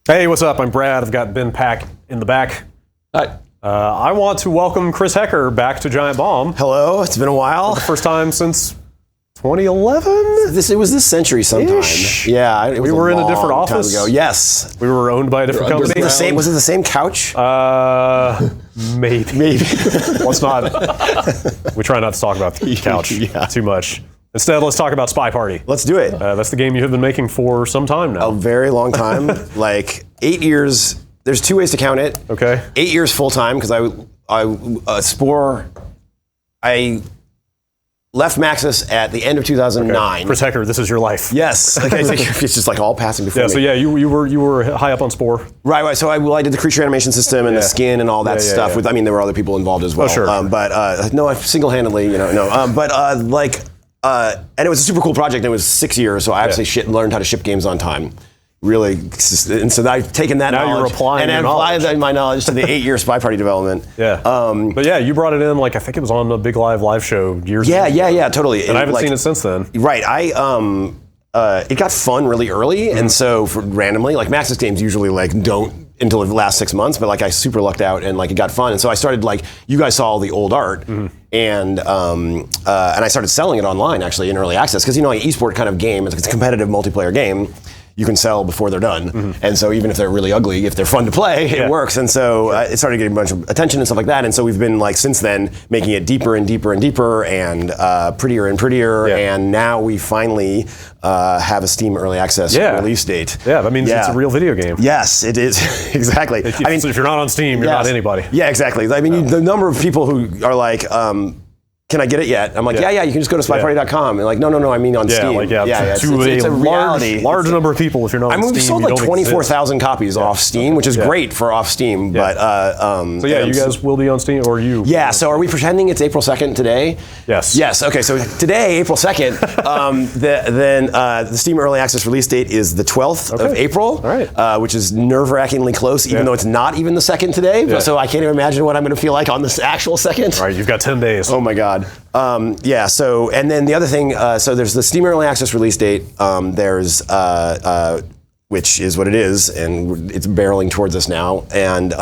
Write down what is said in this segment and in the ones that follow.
Hey, what's up? I'm Brad. I've got Ben Pack in the back. Hi. I want to welcome Chris Hecker back to Giant Bomb. Hello, it's been a while. The first time since 2011? It was this century sometime. Ish. Yeah, it was We were in a long different time office. ago. Yes. We were owned by a different company. Was it the same couch? Maybe. Let's not. We try not to talk about the couch too much. Instead, let's talk about SpyParty. Let's do it. That's the game you have been making for some time now. A very long time, like 8 years. There's two ways to count it. Okay. 8 years full time because I left Maxis at the end of 2009. Okay. Chris Hecker, this is your life. Yes. Okay, it's just like all passing before Yeah. me. So yeah, you were high up on Spore. Right. So I did the creature animation system and the skin and all that stuff. Yeah. With there were other people involved as well. Oh, sure. No, I single-handedly, no. And it was a super cool project. And it was 6 years, so I actually learned how to ship games on time. Really, and so I've taken that now knowledge you're applying and applied my knowledge to the 8-year SpyParty development. Yeah. But yeah, you brought it in I think it was on a big live show years ago. Yeah, totally. And I haven't seen it since then. Right. It got fun really early, and so randomly, Maxis games usually don't until the last 6 months, but I super lucked out and it got fun, and so I started you guys saw all the old art, and I started selling it online actually in early access because an esport kind of game, it's a competitive multiplayer game. You can sell before they're done. And so even if they're really ugly, if they're fun to play, it works. And so it started getting a bunch of attention and stuff like that. And so we've been since then making it deeper and deeper and deeper and prettier and prettier. Yeah. And now we finally have a Steam early access release date. Yeah, that means it's a real video game. Yes, it is. Exactly. So if you're not on Steam, you're not anybody. Yeah, exactly. The number of people who are can I get it yet? I'm yeah, you can just go to spyparty.com. And no, I mean on Steam. It's a reality. Large number of people if you're not on Steam. We've sold 24,000 copies off Steam, which is great for off Steam. Yeah. But so you guys will be on Steam, or you? Yeah. So are we pretending it's April 2nd today? Yes. Yes. Okay. So today, April 2nd, the Steam early access release date is the 12th of April, which is nerve-wrackingly close, even though it's not even the 2nd today. Yeah. So I can't even imagine what I'm going to feel like on this actual 2nd. All right. You've got 10 days. Oh my God. So, and then the other thing, so there's the Steam Early Access release date, there's, which is what it is, and it's barreling towards us now, and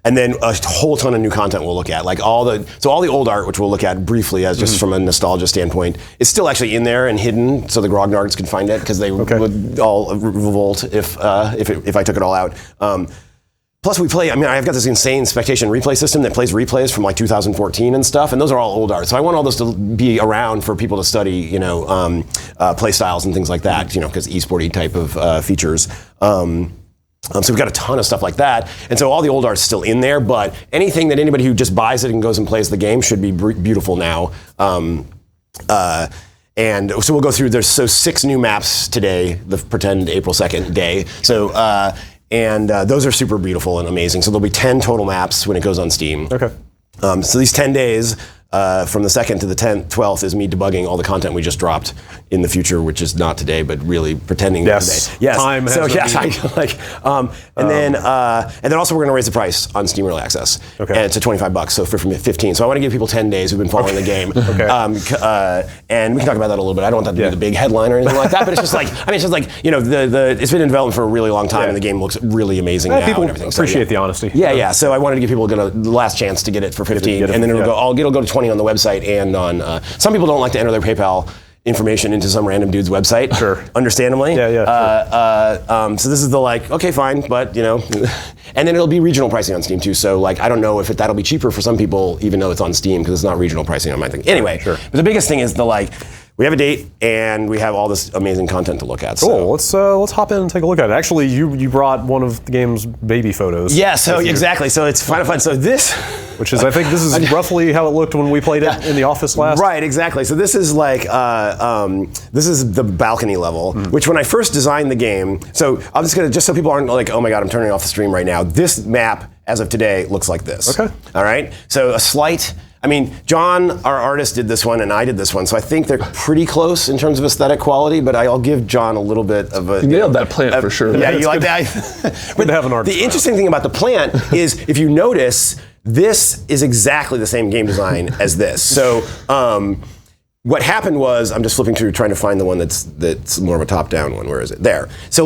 then a whole ton of new content we'll look at, all the old art, which we'll look at briefly as just from a nostalgia standpoint, is still actually in there and hidden, so the grognards can find it, because they would all revolt if I took it all out. Plus we play, I've got this insane Spectation replay system that plays replays from 2014 and stuff, and those are all old art. So I want all those to be around for people to study, play styles and things like that, because esporty type of features. So we've got a ton of stuff like that. And so all the old art's still in there, but anything that anybody who just buys it and goes and plays the game should be beautiful now. And so we'll go through, there's 6 new maps today, the pretend April 2nd day. So, and those are super beautiful and amazing. So there'll be 10 total maps when it goes on Steam. Okay. So these 10 days, from the 2nd to the 12th, is me debugging all the content we just dropped in the future, which is not today, but really pretending today. Yes. Time so has and then also we're going to raise the price on Steam Early Access. Okay. And to $25, so from 15. So I want to give people 10 days who've been following the game. Okay. And we can talk about that a little bit. I don't want that to be the big headline or anything like that, but it's just it's been in development for a really long time, and the game looks really amazing now. People and everything. appreciate the honesty. Yeah. So I wanted to give people the last chance to get it for 15, and then it'll go to 20 on the website and on. Some people don't like to enter their PayPal information into some random dude's website. Sure. Understandably. Yeah. So this is okay, fine, but and then it'll be regional pricing on Steam too. So I don't know if that'll be cheaper for some people, even though it's on Steam, because it's not regional pricing on my thing. Anyway, sure. But the biggest thing is we have a date, and we have all this amazing content to look at. Cool. So. Let's hop in and take a look at it. Actually, you brought one of the game's baby photos. Yeah. So exactly. So it's kind of fun. So this, which is, I think this is roughly how it looked when we played it in the office last. Right. Exactly. So this is this is the balcony level, which when I first designed the game. So I'm just so people aren't oh my God, I'm turning off the stream right now. This map, as of today, looks like this. Okay. All right. So a slight. John, our artist, did this one, and I did this one, so I think they're pretty close in terms of aesthetic quality, but I'll give John a little bit of a... You nailed that plant for sure. Yeah, you like that? But to have an artist. The interesting thing about the plant is, if you notice, this is exactly the same game design as this. So, what happened was, I'm just flipping through trying to find the one that's more of a top-down one. Where is it? There. So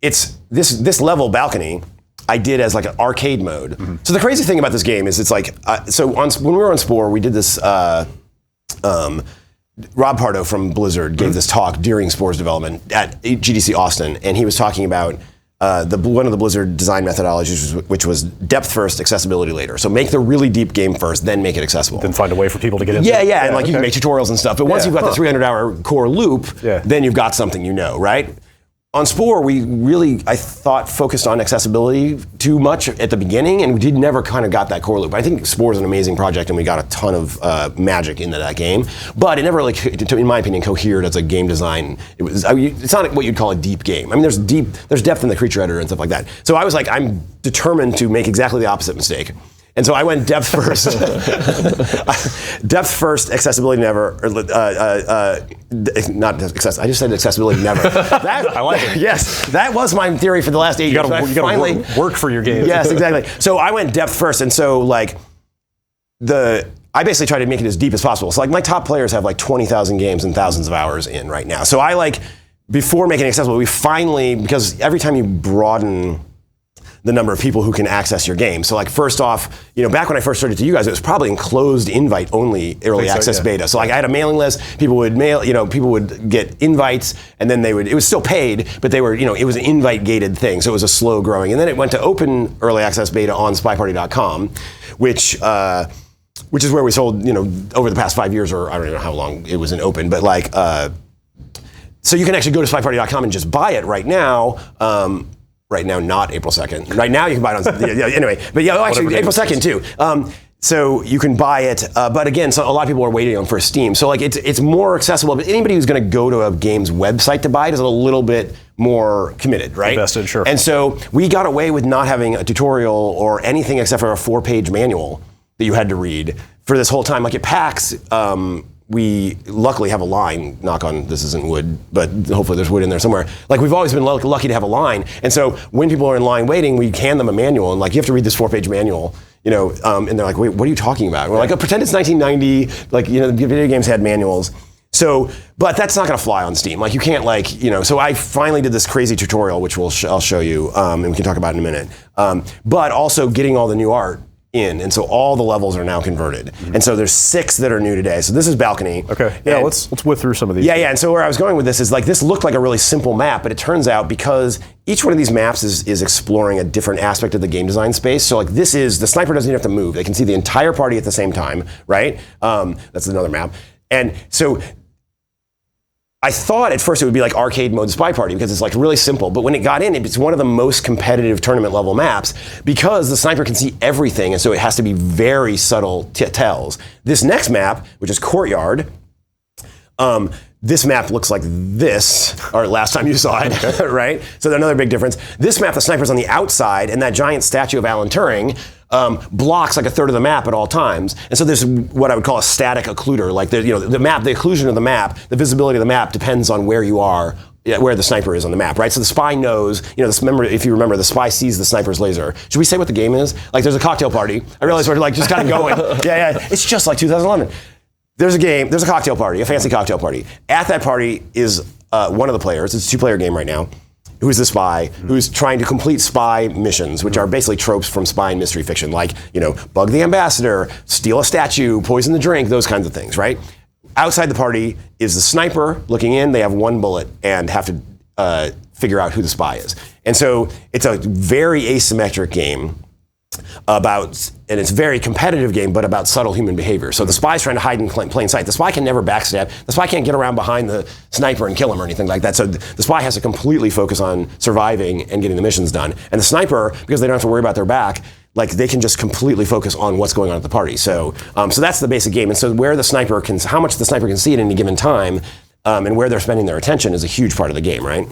it's this level balcony I did as like an arcade mode. So the crazy thing about this game is it's like, when we were on Spore, we did this, Rob Pardo from Blizzard gave this talk during Spore's development at GDC Austin, and he was talking about one of the Blizzard design methodologies, which was depth first, accessibility later. So make the really deep game first, then make it accessible. Then find a way for people to get into. Yeah, and like you can make tutorials and stuff. But once you've got the 300-hour core loop, then you've got something you know, right? On Spore, we really, I thought, focused on accessibility too much at the beginning, and we never kind of got that core loop. I think Spore is an amazing project, and we got a ton of magic into that game, but it never, like, in my opinion, cohered as a game design. It's not what you'd call a deep game. I mean, there's depth in the creature editor and stuff like that. So I was like, I'm determined to make exactly the opposite mistake. And so I went depth first. Depth first, accessibility never. Not accessibility. I just said accessibility never. I like it. Yes, that was my theory for the last 8 years. You got to work for your game. Yes, exactly. So I went depth first, and so like I basically tried to make it as deep as possible. So like my top players have like 20,000 games and thousands of hours in right now. So I like, before making it accessible, we finally, because every time you broaden the number of people who can access your game. So like first off, back when I first started to you guys, it was probably in closed invite only early access beta. So like I had a mailing list, people would mail, people would get invites, and then it was still paid, but they were, it was an invite gated thing. So it was a slow growing. And then it went to open early access beta on SpyParty.com, which is where we sold, over the past 5 years, or I don't know how long it was in open, but like, so you can actually go to SpyParty.com and just buy it right now. Right now, not April 2nd. Right now, you can buy it on. Anyway, but actually, April 2nd too. So you can buy it, but again, so a lot of people are waiting on for Steam. So like it's more accessible. But anybody who's going to go to a game's website to buy it is a little bit more committed, right? Invested, sure. And so we got away with not having a tutorial or anything except for a 4-page manual that you had to read for this whole time. Like at PAX. We luckily have a line, knock on, this isn't wood, but hopefully there's wood in there somewhere. Like we've always been lucky to have a line. And so when people are in line waiting, we hand them a manual and like, you have to read this 4-page manual, and they're like, wait, what are you talking about? And we're like, oh, pretend it's 1990, like, video games had manuals. So, but that's not gonna fly on Steam. Like you can't so I finally did this crazy tutorial, which I'll show you, and we can talk about in a minute. But also getting all the new art in, and so all the levels are now converted. And so there's 6 that are new today. So this is Balcony. Okay. Yeah, let's whip through some of these. Yeah. And so where I was going with this is like, this looked like a really simple map, but it turns out because each one of these maps is exploring a different aspect of the game design space. So like the sniper doesn't even have to move. They can see the entire party at the same time, right? That's another map. And so I thought at first it would be like arcade mode SpyParty because it's like really simple, but when it got in, it's one of the most competitive tournament level maps because the sniper can see everything, and so it has to be very subtle tells. This next map, which is Courtyard, this map looks like this, or last time you saw it, right? So another big difference. This map, the sniper's on the outside, and that giant statue of Alan Turing blocks like a third of the map at all times. And so there's what I would call a static occluder. Like the map, the occlusion of the map, the visibility of the map depends on where you are, where the sniper is on the map, right? So the spy knows, if you remember, the spy sees the sniper's laser. Should we say what the game is? Like there's a cocktail party. I realize we're like just kind of going. Yeah. It's just like 2011. There's a game, there's a cocktail party, a fancy cocktail party. At that party is one of the players, it's a 2-player game right now, who's the spy, who's trying to complete spy missions, which are basically tropes from spy and mystery fiction, like, bug the ambassador, steal a statue, poison the drink, those kinds of things, right? Outside the party is the sniper looking in, they have 1 bullet and have to figure out who the spy is. And so it's a very asymmetric game and it's a very competitive game, but about subtle human behavior. So the spy's trying to hide in plain sight. The spy can never backstab. The spy can't get around behind the sniper and kill him or anything like that. So the spy has to completely focus on surviving and getting the missions done. And the sniper, because they don't have to worry about their back, like they can just completely focus on what's going on at the party. So that's the basic game. And so how much the sniper can see at any given time, and where they're spending their attention is a huge part of the game, right?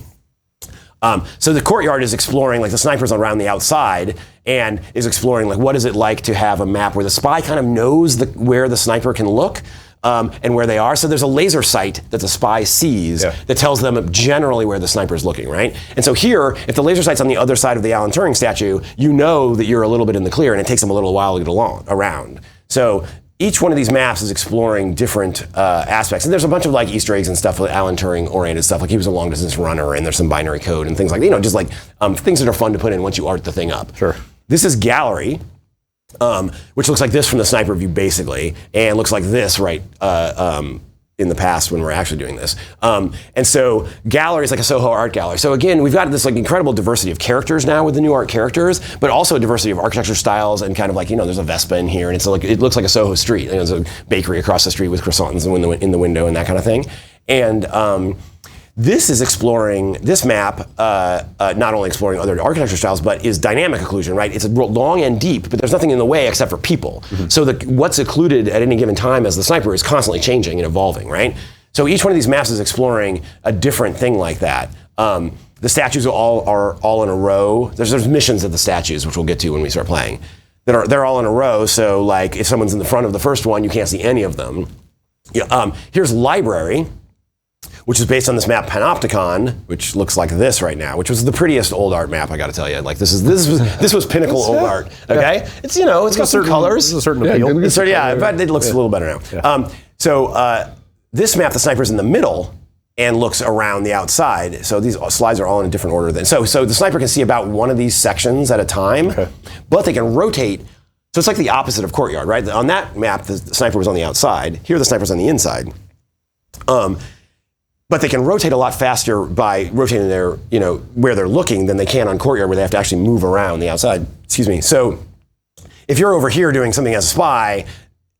So the Courtyard is exploring, like the sniper's around the outside and is exploring like what is it like to have a map where the spy kind of knows where the sniper can look and where they are. So there's a laser sight that the spy sees that tells them generally where the sniper's looking, right? And so here, if the laser sight's on the other side of the Alan Turing statue, you know that you're a little bit in the clear and it takes them a little while to get around. So each one of these maps is exploring different aspects. And there's a bunch of like Easter eggs and stuff, like Alan Turing oriented stuff. Like he was a long distance runner, and there's some binary code and things like, just like things that are fun to put in once you art the thing up. Sure. This is gallery, which looks like this from the sniper view basically, and looks like this in the past when we're actually doing this. And so gallery is like a Soho art gallery. So again, we've got this like incredible diversity of characters now with the new art characters, but also a diversity of architecture styles and kind of like, there's a Vespa in here, and it's like, it looks like a Soho street. There's a bakery across the street with croissants in the window and that kind of thing. And this is exploring, this map, not only exploring other architecture styles, but is dynamic occlusion, right? It's long and deep, but there's nothing in the way except for people. So what's occluded at any given time as the sniper is constantly changing and evolving, right? So each one of these maps is exploring a different thing like that. The statues are all in a row. There's missions at the statues, which we'll get to when we start playing. They're all in a row, so like if someone's in the front of the first one, you can't see any of them. Here's library, which is based on this map Panopticon, which looks like this right now, which was the prettiest old art map, I got to tell you. Like this was pinnacle old art. Okay, yeah. It's it's got some colors. There's a certain appeal. But it looks a little better now. Yeah. This map, the sniper's in the middle and looks around the outside. So these slides are all in a different order. So the sniper can see about one of these sections at a time, but they can rotate. So it's like the opposite of courtyard, right? On that map, the sniper was on the outside. Here, the sniper's on the inside. But they can rotate a lot faster by rotating their, where they're looking than they can on courtyard, where they have to actually move around the outside. Excuse me. So if you're over here doing something as a spy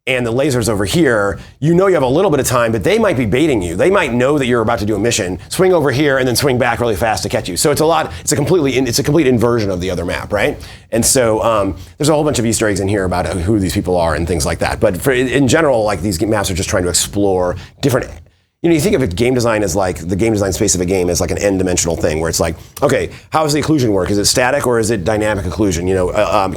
and the laser's over here, you have a little bit of time, but they might be baiting you. They might know that you're about to do a mission, swing over here and then swing back really fast to catch you. So it's a complete inversion of the other map, right? And so there's a whole bunch of Easter eggs in here about who these people are and things like that. But in general, like these maps are just trying to explore different. You think of it, game design as like the game design space of a game as like an n-dimensional thing where it's like, okay, how does the occlusion work? Is it static or is it dynamic occlusion?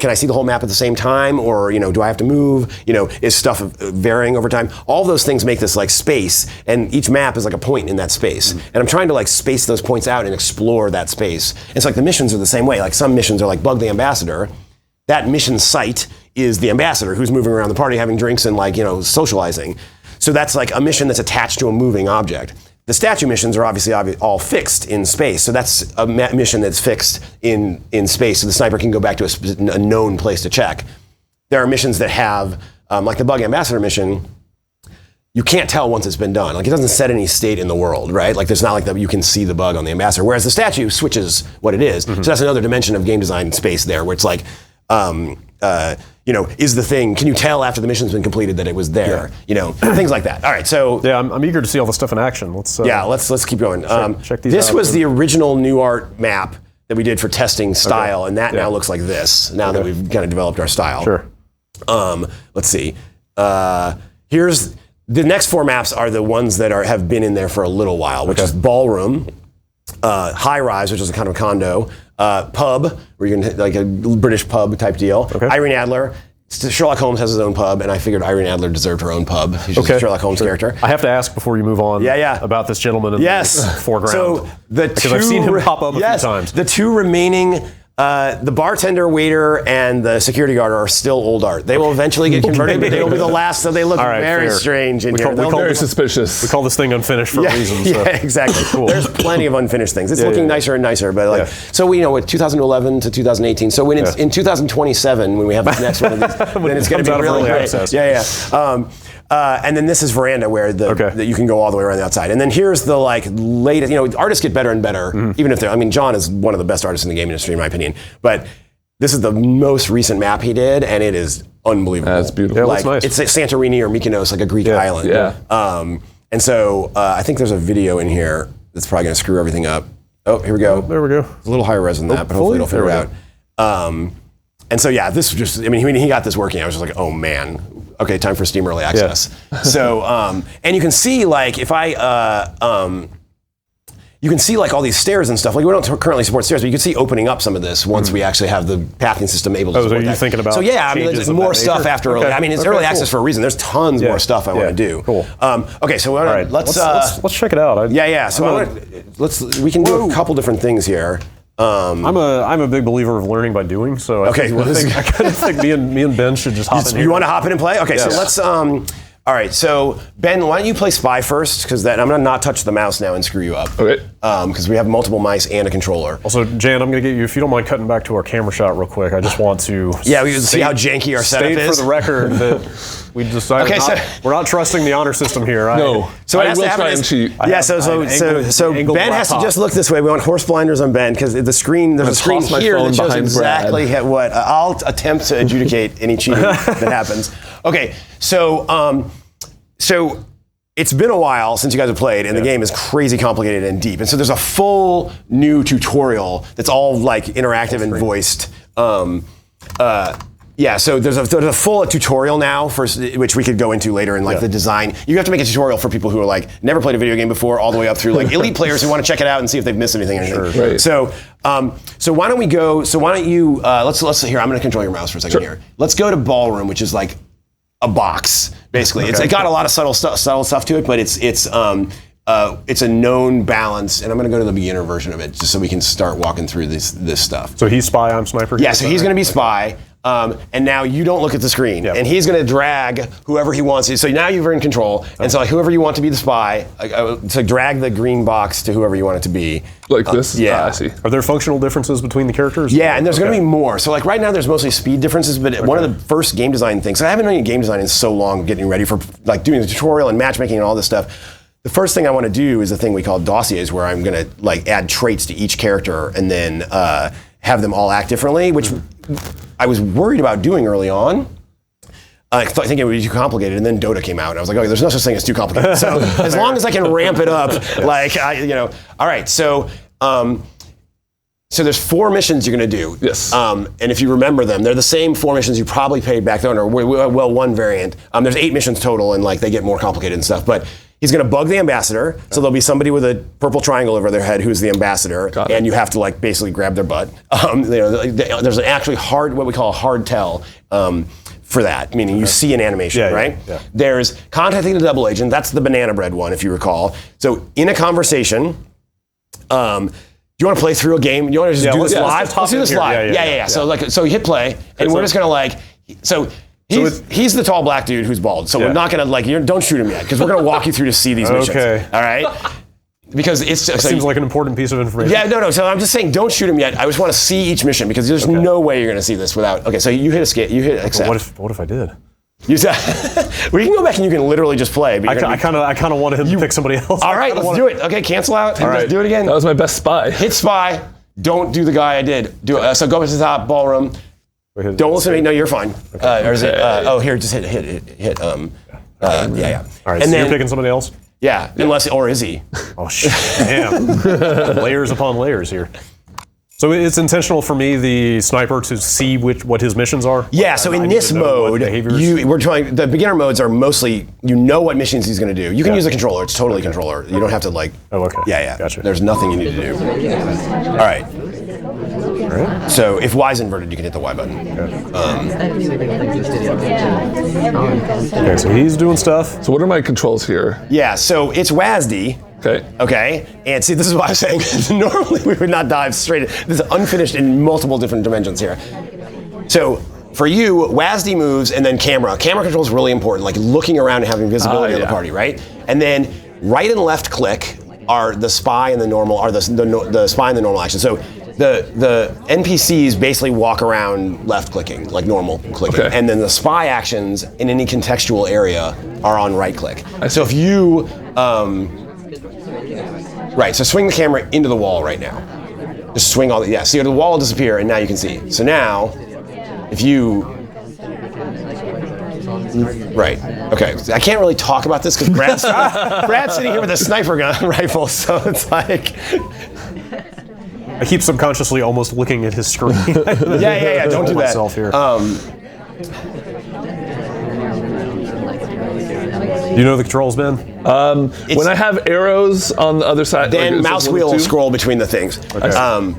Can I see the whole map at the same time, or do I have to move? Is stuff varying over time? All those things make this like space, and each map is like a point in that space. And I'm trying to like space those points out and explore that space. It's like the missions are the same way. Like some missions are like bug the ambassador. That mission site is the ambassador who's moving around the party, having drinks and like socializing. So that's like a mission that's attached to a moving object. The statue missions are obviously all fixed in space. So that's a mission that's fixed in space. So the sniper can go back to a known place to check. There are missions that have, like the bug ambassador mission, you can't tell once it's been done. Like it doesn't set any state in the world, right? Like there's not like that you can see the bug on the ambassador. Whereas the statue switches what it is. So that's another dimension of game design space there, where it's like, is the thing, can you tell after the mission's been completed that it was there? Things like that. All right, so. Yeah, I'm eager to see all the stuff in action. Let's keep going. Check these this out. was the original new art map that we did for testing style, and that now looks like this, now that we've kind of developed our style. Sure. Let's see. Here's, the next four maps are the ones that have been in there for a little while, which is Ballroom, High Rise, which is a kind of condo, Pub, where you can like a British pub type deal. Irene Adler. Sherlock Holmes has his own pub, and I figured Irene Adler deserved her own pub. She's just a Sherlock Holmes character. I have to ask before you move on about this gentleman in the foreground. So because I've seen him pop up a few times. The two remaining, the bartender, waiter, and the security guard are still old art. They will eventually get converted, but they will be the last, so they look very strange in here. Very suspicious. We call this thing unfinished for a reason. So. Yeah, exactly. Cool. There's plenty of unfinished things. It's looking nicer and nicer, but like, so we know 2011 to 2018. So when it's in 2027, when we have the next one of these, then it's going to be really great. And then this is Veranda, where that you can go all the way around the outside. And then here's the like latest. Artists get better and better, even if they're. I mean, John is one of the best artists in the game industry, in my opinion. But this is the most recent map he did, and it is unbelievable. That's beautiful. Yeah, it looks nice. It's like Santorini or Mykonos, like a Greek island. Yeah. And so I think there's a video in here that's probably going to screw everything up. Oh, here we go. There we go. It's a little higher res than that, but hopefully it'll figure it out. And so this was just, I mean, when he got this working, I was just like, oh man, okay, time for Steam Early Access. So, and you can see like, if you can see like all these stairs and stuff. Like we don't currently support stairs, but you can see opening up some of this once we actually have the pathing system able to support so that. Thinking about so I mean, there's more stuff after early. I mean, it's early access for a reason. There's tons more stuff I want to do. Cool. Okay, so let's check it out. So we can do a couple different things here. I'm a big believer of learning by doing. So I kind of think me and Ben should just hop in here. You want to hop in and play? Okay, so let's. All right, so Ben, why don't you play Spy first? Because I'm gonna not touch the mouse now and screw you up. Okay. Because we have multiple mice and a controller. Also, Jan, I'm gonna get you, if you don't mind cutting back to our camera shot real quick. I just want to. Yeah, we can see how janky our setup is. State for the record that we decided we're not trusting the honor system here. Right? No. So I will try and cheat. Yeah. So Ben has to just look this way. We want horse blinders on Ben because the screen. There's a screen here that shows exactly what. I'll attempt to adjudicate any cheating that happens. Okay. So it's been a while since you guys have played, and the game is crazy complicated and deep. And so there's a full new tutorial that's all like interactive and voiced. So there's a full tutorial now which we could go into later in the design. You have to make a tutorial for people who are like never played a video game before, all the way up through like elite players who want to check it out and see if they've missed anything or anything. Sure. Right. So why don't we go? So why don't you? Let's here. I'm going to control your mouse for a second here. Let's go to Ballroom, which is like a box basically. Okay. It's got a lot of subtle stuff to it, but it's a known balance, and I'm going to go to the beginner version of it just so we can start walking through this stuff. So he's Spy, I'm Sniper? Yeah, so he's going to be Spy, and now you don't look at the screen, and he's going to drag whoever he wants. So now you're in control, and so like whoever you want to be the Spy, so drag the green box to whoever you want it to be. Like this? Yeah. I see. Are there functional differences between the characters? Yeah, and there's going to be more. So like right now there's mostly speed differences, but one of the first game design things, I haven't done any game design in so long, getting ready for like doing the tutorial and matchmaking and all this stuff. The first thing I want to do is a thing we call dossiers, where I'm going to like add traits to each character and then have them all act differently, which I was worried about doing early on. I think it would be too complicated, and then Dota came out, and I was like, okay, there's no such thing as too complicated. So as long as I can ramp it up, all right. So there's 4 missions you're going to do. Yes. And if you remember them, they're the same 4 missions you probably played back then, or one variant. There's 8 missions total, and like they get more complicated and stuff. But he's going to bug the ambassador, so there'll be somebody with a purple triangle over their head who's the ambassador, and you have to like basically grab their butt. There's an actually what we call a hard tell for that, meaning you see an animation, right? Yeah. There's contacting the double agent. That's the banana bread one, if you recall. So in a conversation, do you want to play through a game? Do you want to just do this live? Let's do this live. Yeah. So you hit play, and we're just going to He's the tall black dude who's bald, so we're not gonna don't shoot him yet, because we're gonna walk you through to see these missions. Okay. All right. Because it seems like an important piece of information. Yeah, no. So I'm just saying, don't shoot him yet. I just want to see each mission, because there's no way you're gonna see this without. Okay, so you hit escape. You hit accept. What if I did? We can go back and you can literally just play. I kind of wanted him to pick somebody else. All right, let's do it. Okay, cancel out. All right, do it again. That was my best Spy. Hit Spy. Don't do the guy I did. So go to the top, Ballroom. Don't listen to me. No, you're fine. Okay. Or is it? Here, just hit. Yeah. All right. And so you're picking somebody else. Yeah. Or is he? Oh shit! Damn. Layers upon layers here. So it's intentional for me, the sniper, to see what his missions are? Yeah, so in this mode, the beginner modes are mostly, you know what missions he's going to do. You can use a controller, it's totally controller. You don't have to Oh, okay. Yeah. Gotcha. There's nothing you need to do. All right. So if Y is inverted, you can hit the Y button. Okay, so he's doing stuff. So what are my controls here? Yeah, so it's WASD. Okay. And see, this is why I'm saying normally we would not dive straight. This is unfinished in multiple different dimensions here. So for you, WASD moves, and then camera. Camera control is really important, like looking around and having visibility of the party, right? And then right and left click are the spy and the normal, are the spy and the normal action. So the NPCs basically walk around left clicking, like normal clicking. Okay. And then the spy actions in any contextual area are on right click. So if you, so swing the camera into the wall right now. Just swing see the wall will disappear, and now you can see. So now, if you, okay. I can't really talk about this because Brad's sitting here with a sniper gun rifle, so it's like. I keep subconsciously almost looking at his screen. Yeah. Don't do that. Myself here. Do you know the controls, Ben? When I have arrows on the other side, then mouse wheel will scroll between the things. Okay. So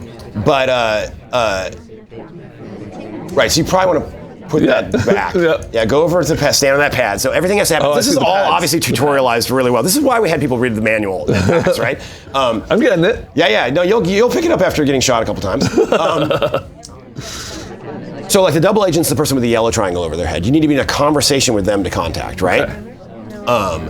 you probably want to put that back. Yeah, go over to the pad, stand on that pad. So everything has to happen. This is all obviously tutorialized really well. This is why we had people read the manual, right? I'm getting it. Yeah. No, you'll pick it up after getting shot a couple times. So like the double agent's the person with the yellow triangle over their head. You need to be in a conversation with them to contact, right? Okay.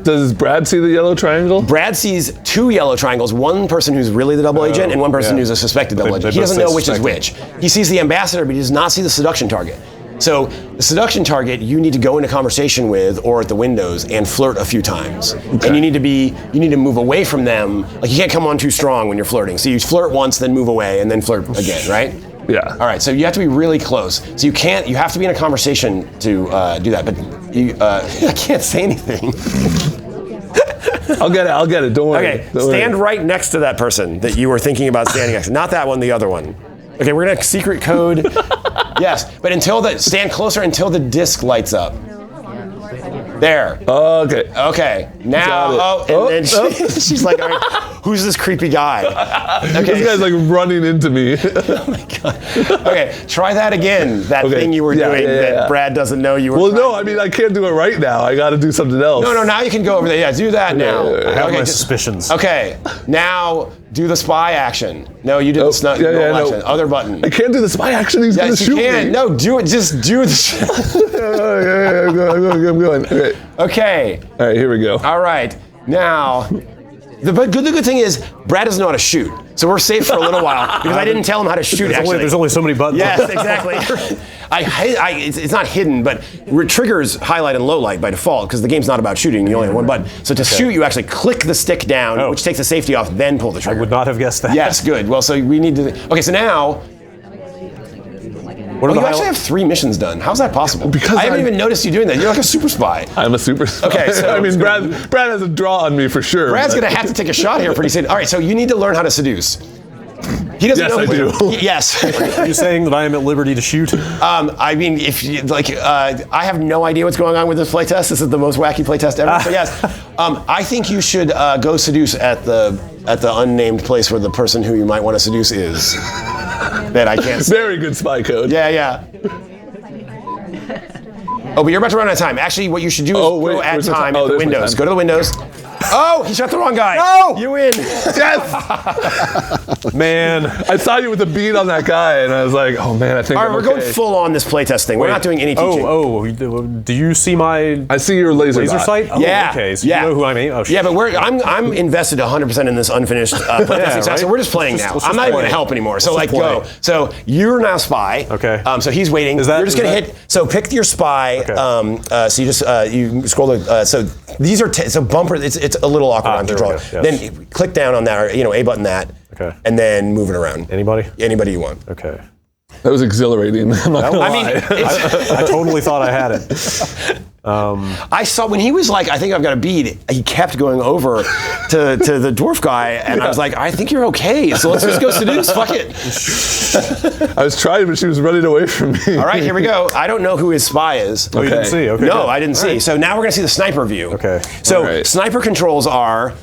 Does Brad see the yellow triangle? Brad sees 2 yellow triangles, one person who's really the double agent and one person who's a suspected double agent. He doesn't know which is which. He sees the ambassador, but he does not see the seduction target. So the seduction target you need to go into conversation with or at the windows and flirt a few times. Okay. And you need to move away from them. Like you can't come on too strong when you're flirting. So you flirt once, then move away, and then flirt again, right? Yeah. All right, so you have to be really close. So you have to be in a conversation to do that, but I can't say anything. I'll get it, don't worry. Okay, stand right next to that person that you were thinking about standing next to. Not that one, the other one. Okay, we're gonna secret code. Yes, but stand closer until the disc lights up. There. Okay. Okay. Now. Then she's like, all right, who's this creepy guy? Okay. This guy's like running into me. Oh my god. Okay. Try that again. That thing you were doing that Brad doesn't know you were. Well, no. I mean, I can't do it right now. I got to do something else. No. Now you can go over there. Yeah. Do that now. I have my suspicions. Okay. Now do the spy action. No, you did the action. No. Other button. I can't do the spy action. He's gonna shoot me. No, do it. Just do the. I'm going. Okay. All right, here we go. All right. Now, the good thing is Brad doesn't know how to shoot, so we're safe for a little while because I didn't tell him how to shoot. There's only so many buttons. Yes, exactly. It's not hidden, but triggers highlight and low light by default because the game's not about shooting. You only have one button. So to shoot, you actually click the stick down, which takes the safety off, then pull the trigger. I would not have guessed that. Yes, good. Well, so we need to. Okay, so now. You actually have 3 missions done. How's that possible? Because I haven't even noticed you doing that. You're like a super spy. I'm a super spy. Okay, so I mean, Brad has a draw on me for sure. Brad's gonna have to take a shot here pretty soon. All right, so you need to learn how to seduce. He doesn't know. Yes, I do. Yes. Are you saying that I am at liberty to shoot? I mean, if you, I have no idea what's going on with this playtest. This is the most wacky playtest ever. So yes, I think you should go seduce at the unnamed place where the person who you might want to seduce is. That I can't say. Very good spy code. Yeah. Oh, but you're about to run out of time. Actually, what you should do is go at time at the windows. Go to the windows. Oh, he shot the wrong guy. No! You win. Yes! Man. I saw you with a bead on that guy, and I was like, oh man, I think All right, we're going full on this playtest thing. We're not doing any teaching. Do you see my I see your laser sight? Oh, yeah. Okay, so you know who I mean? Oh, shit. Yeah, but I'm invested 100% in this unfinished playtesting stuff, so we're just playing now. I'm not even going to help anymore. So go. So you're now spy. Okay. So he's waiting. You're just going to hit. So pick your spy. Okay. So you just you scroll the. So these are so bumper. It's a little awkward on control. Yes. Then click down on that, or A button that. Okay. And then move it around. Anybody you want. Okay. That was exhilarating. I'm not gonna lie. I totally thought I had it. I saw when he was like, I think I've got a bead, he kept going over to the dwarf guy, and I was like, I think you're okay, so let's just go seduce, fuck it. I was trying, but she was running away from me. All right, here we go. I don't know who his spy is. Oh, you didn't see? Okay. No, I didn't see. Right. So now we're going to see the sniper view. Okay. So sniper controls are,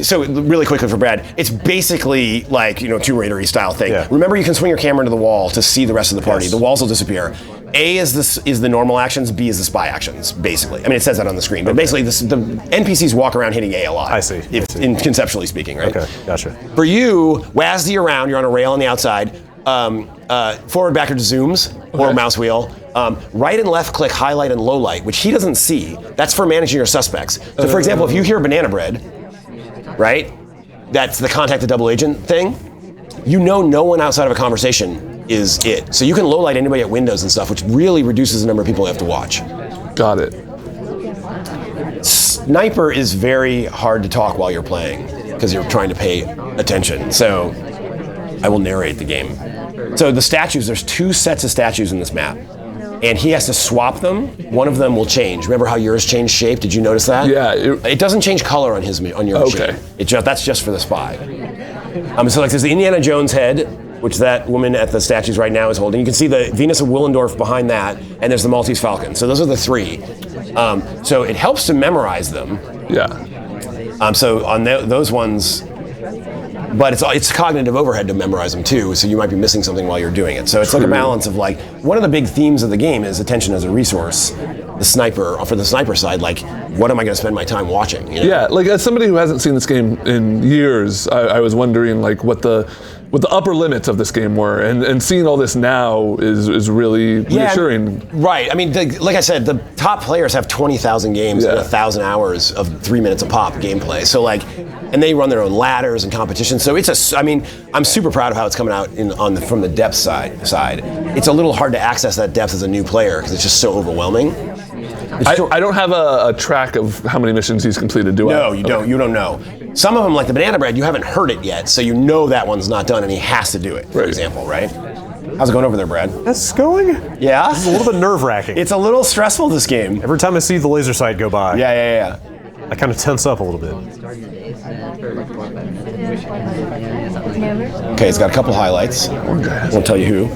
so really quickly for Brad, it's basically like, Tomb Raider-y style thing. Yeah. Remember, you can swing your camera into the wall to see the rest of the party. Yes. The walls will disappear. A is the normal actions, B is the spy actions, basically. I mean, it says that on the screen, but basically the NPCs walk around hitting A a lot. I see. In conceptually speaking, right? Okay, gotcha. For you, WASD around, you're on a rail on the outside, forward, backward zooms, or mouse wheel, right and left click highlight and low light, which he doesn't see. That's for managing your suspects. So for example, if you hear banana bread, right? That's the contact the double agent thing. No one outside of a conversation is it. So you can low light anybody at windows and stuff, which really reduces the number of people you have to watch. Got it. Sniper is very hard to talk while you're playing because you're trying to pay attention. So I will narrate the game. So the statues, there's 2 sets of statues in this map. And he has to swap them. One of them will change. Remember how yours changed shape? Did you notice that? Yeah. It doesn't change color on your machine. That's just for the spy. So like there's the Indiana Jones head, which that woman at the statues right now is holding. You can see the Venus of Willendorf behind that, and there's the Maltese Falcon. So those are the 3. So it helps to memorize them. Yeah. So on those ones, but it's cognitive overhead to memorize them too, so you might be missing something while you're doing it. So it's like a balance of like, one of the big themes of the game is attention as a resource. The sniper, for the sniper side, like, what am I going to spend my time watching? You know? Yeah, like as somebody who hasn't seen this game in years, I was wondering like what the upper limits of this game were, and seeing all this now is really reassuring. Right. I mean, like I said, the top players have 20,000 games and 1,000 hours of 3 minutes a pop gameplay. So like, and they run their own ladders and competitions. So I mean, I'm super proud of how it's coming out from the depth side. It's a little hard to access that depth as a new player because it's just so overwhelming. I don't have a track of how many missions he's completed, do I? No, you don't. You don't know. Some of them, like the banana bread, you haven't heard it yet, so you know that one's not done, and he has to do it, for example, right? How's it going over there, Brad? That's going? Yeah? It's a little bit nerve-wracking. It's a little stressful, this game. Every time I see the laser sight go by, Yeah. I kind of tense up a little bit. Okay, it's got a couple highlights. Won't tell you who,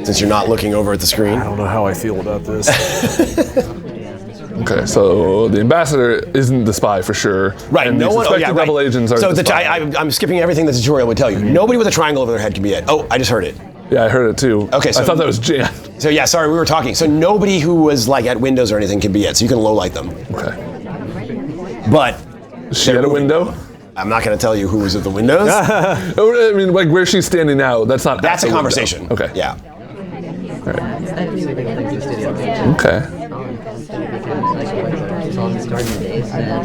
since you're not looking over at the screen. I don't know how I feel about this. Okay, so the ambassador isn't the spy for sure. Right, and no the one. suspected double agents are So the spy. I'm skipping everything the tutorial would tell you. Nobody with a triangle over their head can be it. Oh, I just heard it. Yeah, I heard it too. Okay, so I thought that was Jan. So yeah, sorry, we were talking. So nobody who was like at windows or anything can be it. So you can low light them. Okay. But Is she at a window? I'm not going to tell you who was at the windows. I mean, like where she's standing now. That's not. That's at a the conversation. Window. Okay. Yeah. Okay.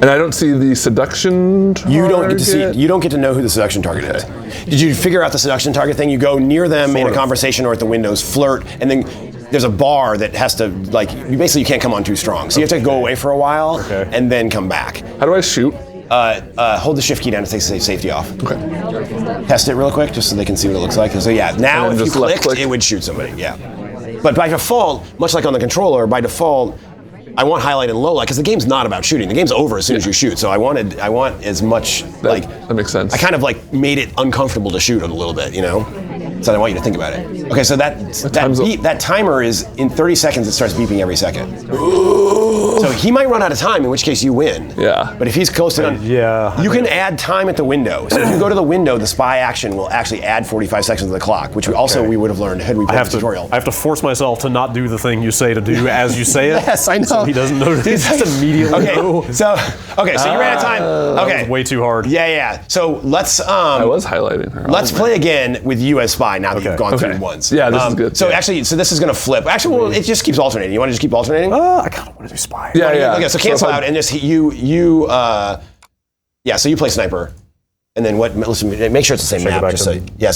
And I don't see the seduction target. You don't get to see. You don't get to know who the seduction target is. Did you figure out the seduction target thing? You go near them in a conversation or at the windows, flirt, and then there's a bar that has to like. You can't come on too strong, so you have to go away for a while and then come back. How do I shoot? Hold the shift key down to take safety off. Okay. Test it real quick just so they can see what it looks like. So yeah, now if you clicked, it would shoot somebody. Yeah. But by default, much like on the controller, by default, I want highlight and low light because the game's not about shooting. The game's over as soon as you shoot. So I want as much that makes sense. I kind of like made it uncomfortable to shoot a little bit, you know. So I want you to think about it. Okay, so that timer is in 30 seconds. It starts beeping every second. So he might run out of time, in which case you win. Yeah. But if he's close to done, you can add time at the window. So if you go to the window, the spy action will actually add 45 seconds to the clock, which we would have learned had we played the tutorial. I have to force myself to not do the thing you say to do as you say it. Yes, I know. So he doesn't know. He just immediately know. So you ran out of time. Okay. That was way too hard. Yeah. So let's. I was highlighting her. Let's play again with you as spy now that you've gone through once. Yeah, this is good. So actually, this is going to flip. Actually, well, it just keeps alternating. You want to just keep alternating? I kind of want to do spy. Yeah. Okay, so cancel out and just you. So you play sniper, and then what? Listen, make sure it's the same map. So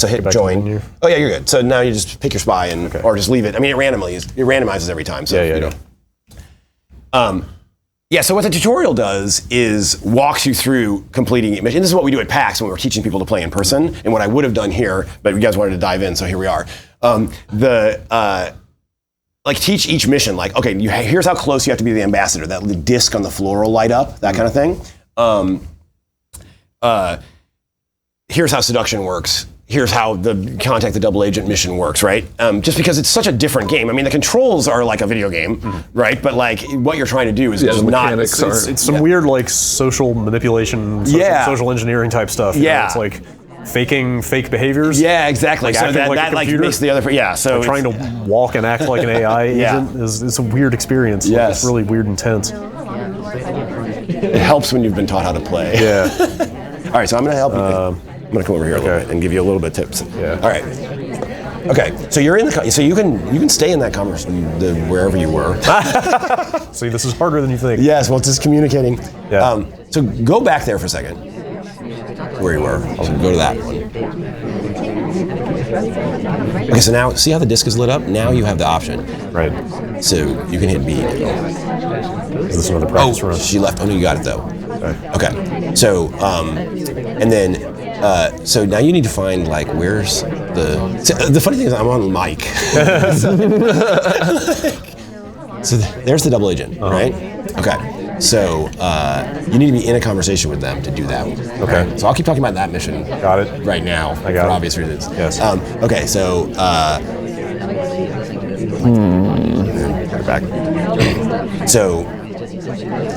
hit join. Oh yeah, you're good. So now you just pick your spy or just leave it. I mean, it randomizes every time. So you know. So what the tutorial does is walks you through completing it. And this is what we do at PAX when we're teaching people to play in person, and what I would have done here, but you guys wanted to dive in, so here we are. Teach each mission, like, okay, here's how close you have to be to the ambassador. That disc on the floor will light up, that kind of thing. Here's how seduction works. Here's how the contact the double agent mission works, right? Just because it's such a different game. I mean, the controls are like a video game, right? But like what you're trying to do is just not. It's some weird like social manipulation, social engineering type stuff. Yeah, it's like faking fake behaviors. Yeah, exactly. Like So acting that like a computer. makes the other. Yeah. So like trying to walk and act like an AI agent is a weird experience. Like, it's really weird and tense. It helps when you've been taught how to play. Yeah. All right, so I'm going to help you. I'm going to come over here a little bit and give you a little bit of tips. Yeah. All right. Okay, so you're in so you can stay in that conversation wherever you were. See, this is harder than you think. Yes, well, it's just communicating. Yeah. So go back there for a second. Where you were. So go to that one. Okay, so now see how the disc is lit up? Now you have the option. Right. So you can hit B. Is this another practice run? She left. Oh no, you got it though. Okay. So and then. So now you need to find like where's the funny thing is I'm on mic. So there's the double agent, right? Okay. So you need to be in a conversation with them to do that one. Okay. Right? So I'll keep talking about that mission. Got it. Right now I got for it. obvious reasons. Yes. Okay. So back. So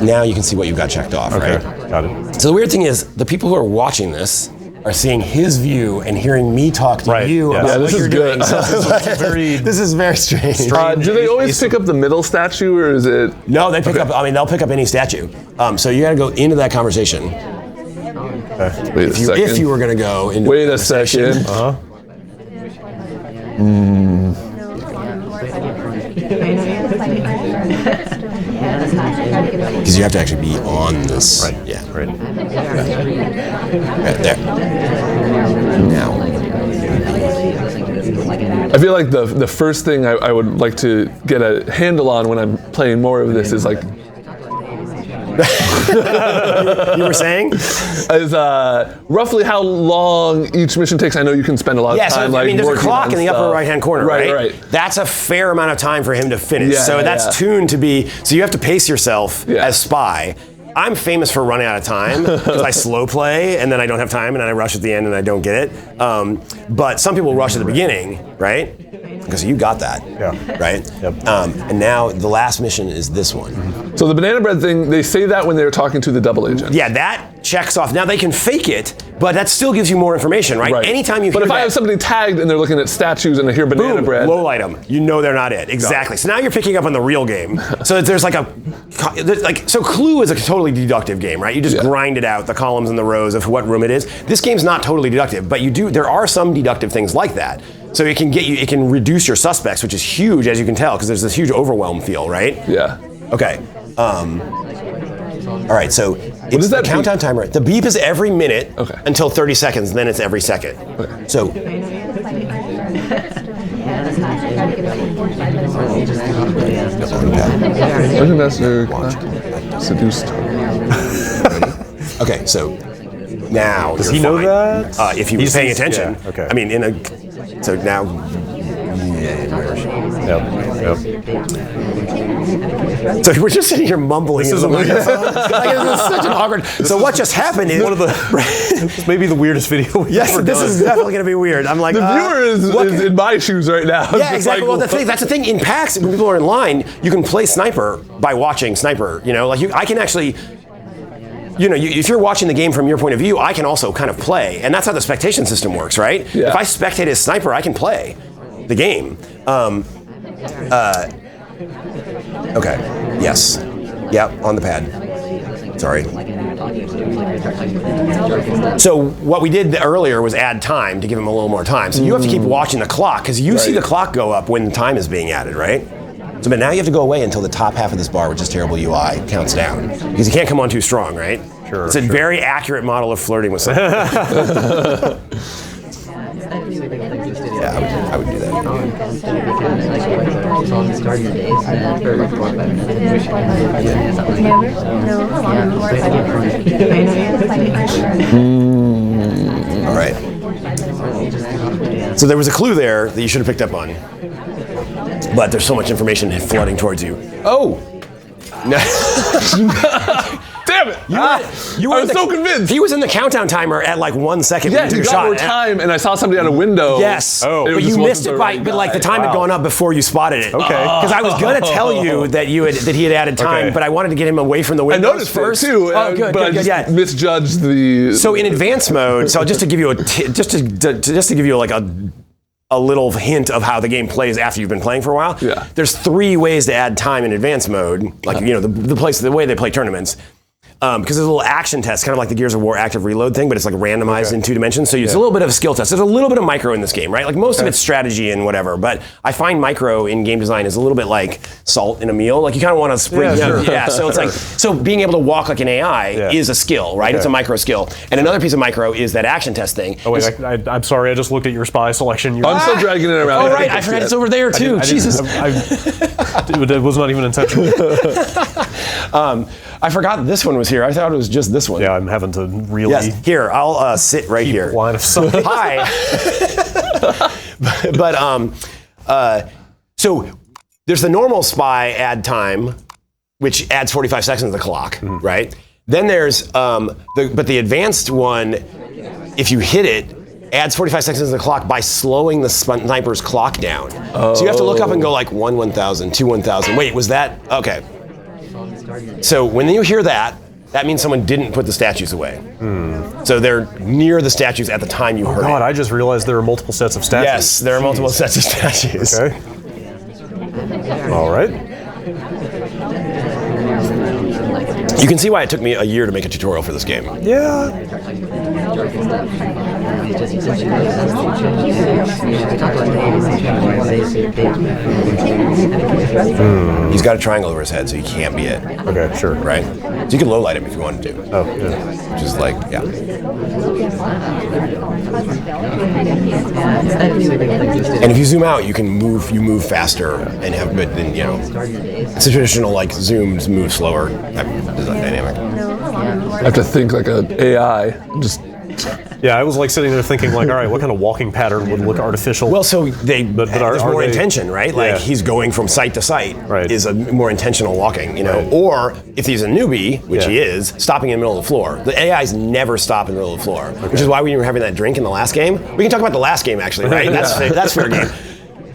now you can see what you've got checked off, right? Got it. So the weird thing is, the people who are watching this are seeing his view and hearing me talk to you about this what is you're good. doing. This is very strange. Do they always pick up the middle statue, or is it? No, they pick up. I mean, they'll pick up any statue. So you got to go into that conversation. Wait a second. If you were going to go into. Wait a second. Because you have to actually be on this. Right. Yeah. Right. Right there. Now. I feel like the first thing I would like to get a handle on when I'm playing more of this is like. You were saying? Is roughly how long each mission takes. I know you can spend a lot of time. So, I mean, there's a clock in the upper right-hand corner, right? Right. That's a fair amount of time for him to finish. Yeah, so that's tuned to be. So you have to pace yourself as spy. I'm famous for running out of time because I slow play and then I don't have time and then I rush at the end and I don't get it. But some people rush at the beginning, right? Because you got that, right? Yep. And now the last mission is this one. So the banana bread thing, they say that when they're talking to the double agent. Yeah, that checks off. Now they can fake it, but that still gives you more information, right? Anytime you hear But if that, I have somebody tagged and they're looking at statues and I hear banana bread. low light them. You know they're not it. Exactly. So now you're picking up on the real game. So there's so Clue is a totally deductive game, right? You just grind it out, the columns and the rows of what room it is. This game's not totally deductive, but there are some deductive things like that. So it can reduce your suspects, which is huge, as you can tell, because there's this huge overwhelm feel, right? Yeah. Okay. All right, so it's the countdown timer. The beep is every minute until 30 seconds, and then it's every second. Okay. So. Seduced. Okay, so now does he know that? If he was paying attention. Yeah, okay. I mean, so now. Yep. So we're just sitting here mumbling. This is such an awkward. So what just happened is one of the maybe the weirdest video we've ever this done. is definitely going to be weird. I'm like the viewer is in my shoes right now. Yeah, exactly. Well, that's the thing. In PAX, when people are in line, you can play Sniper by watching Sniper. You know, I can actually. You know, if you're watching the game from your point of view, I can also kind of play, and that's how the spectation system works, right? Yeah. If I spectate as Sniper, I can play the game. Okay. Yes. Yep. On the pad. Sorry. So what we did earlier was add time to give him a little more time. So you have to keep watching the clock because you see the clock go up when time is being added, right? So, but now you have to go away until the top half of this bar, which is terrible UI, counts down. Because you can't come on too strong, right? Sure. It's a very accurate model of flirting with someone. Yeah, I would do that. All right. So there was a clue there that you should have picked up on. But there's so much information flooding towards you. Oh! Damn it! I was so convinced. He was in the countdown timer at like 1 second. Yeah, he got more time, and I saw somebody out a window. Yes. Oh. But you missed it by, but like the time had gone up before you spotted it. Okay. Because I was gonna tell you that he had added time, but I wanted to get him away from the window. I noticed first too. Oh, good. But I just misjudged the. So in advanced mode, so just to give you just to give you like a little hint of how the game plays after you've been playing for a while. Yeah. There's 3 ways to add time in advanced mode, like the way they play tournaments. Because there's a little action test, kind of like the Gears of War active reload thing, but it's like randomized in 2 dimensions. So it's a little bit of a skill test. There's a little bit of micro in this game, right? Like most of it's strategy and whatever, but I find micro in game design is a little bit like salt in a meal. Like you kind of want to spring. So it's like, so being able to walk like an AI is a skill, right? It's a micro skill. And another pice of micro is that action test thing. Oh wait, I'm sorry, I just looked at your spy selection. I'm still dragging it around. Oh right, I forgot it's over there too. Jesus. It was not even intentional. I forgot this one was here. I thought it was just this one. Yeah, I'm having to really. Yes, here, I'll sit right here. Line of sight. Hi. So there's the normal spy add time, which adds 45 seconds to the clock, right? Then there's the advanced one, if you hit it, adds 45 seconds to the clock by slowing the sniper's clock down. So you have to look up and go like 1 1000, 2 1000. Wait, was that okay? So when you hear that, that means someone didn't put the statues away. So they're near the statues at the time you heard God, it. I just realized there are multiple sets of statues. Yes, there are multiple sets of statues. Okay. All right. You can see why it took me a year to make a tutorial for this game. Yeah. He's got a triangle over his head, so he can't be it. Okay, sure. Right? So you can low light him if you wanted to. Oh, yeah. Which is like, yeah. And if you zoom out, you move faster and have, but then, you know, it's a traditional like zooms move slower. It's not dynamic. I have to think like an AI. Just Yeah, I was like sitting there thinking like, all right, what kind of walking pattern would look artificial? Well, so there's more they, intention, right? Like he's going from site to site is a more intentional walking, you know. Right. Or if he's a newbie, which he is, stopping in the middle of the floor. The AIs never stop in the middle of the floor, which is why we were having that drink in the last game. We can talk about the last game actually, right? That's fair game.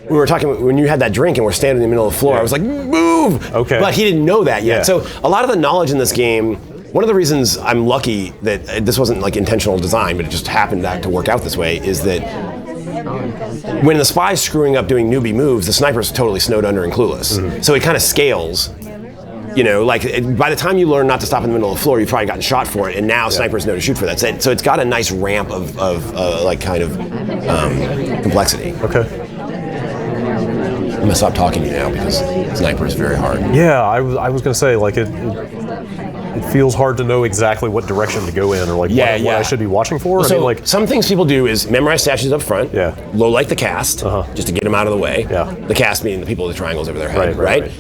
We were talking when you had that drink and we're standing in the middle of the floor. I was like, move! Okay. But he didn't know that yet. Yeah. So a lot of the knowledge in this game. One of the reasons I'm lucky that this wasn't like intentional design, but it just happened to work out this way, is that when the spy's screwing up doing newbie moves, the sniper's totally snowed under and clueless. Mm-hmm. So it kind of scales. You know, like by the time you learn not to stop in the middle of the floor, you've probably gotten shot for it, and now snipers know to shoot for that. So it's got a nice ramp of like kind of complexity. Okay. I'm gonna stop talking to you now because sniper is very hard. Yeah, I was gonna say like it feels hard to know exactly what direction to go in or like what I should be watching for. Well, I so mean, like some things people do is memorize statues up front, low light the cast, just to get them out of the way. Yeah. The cast meaning the people with the triangles over their head, Right.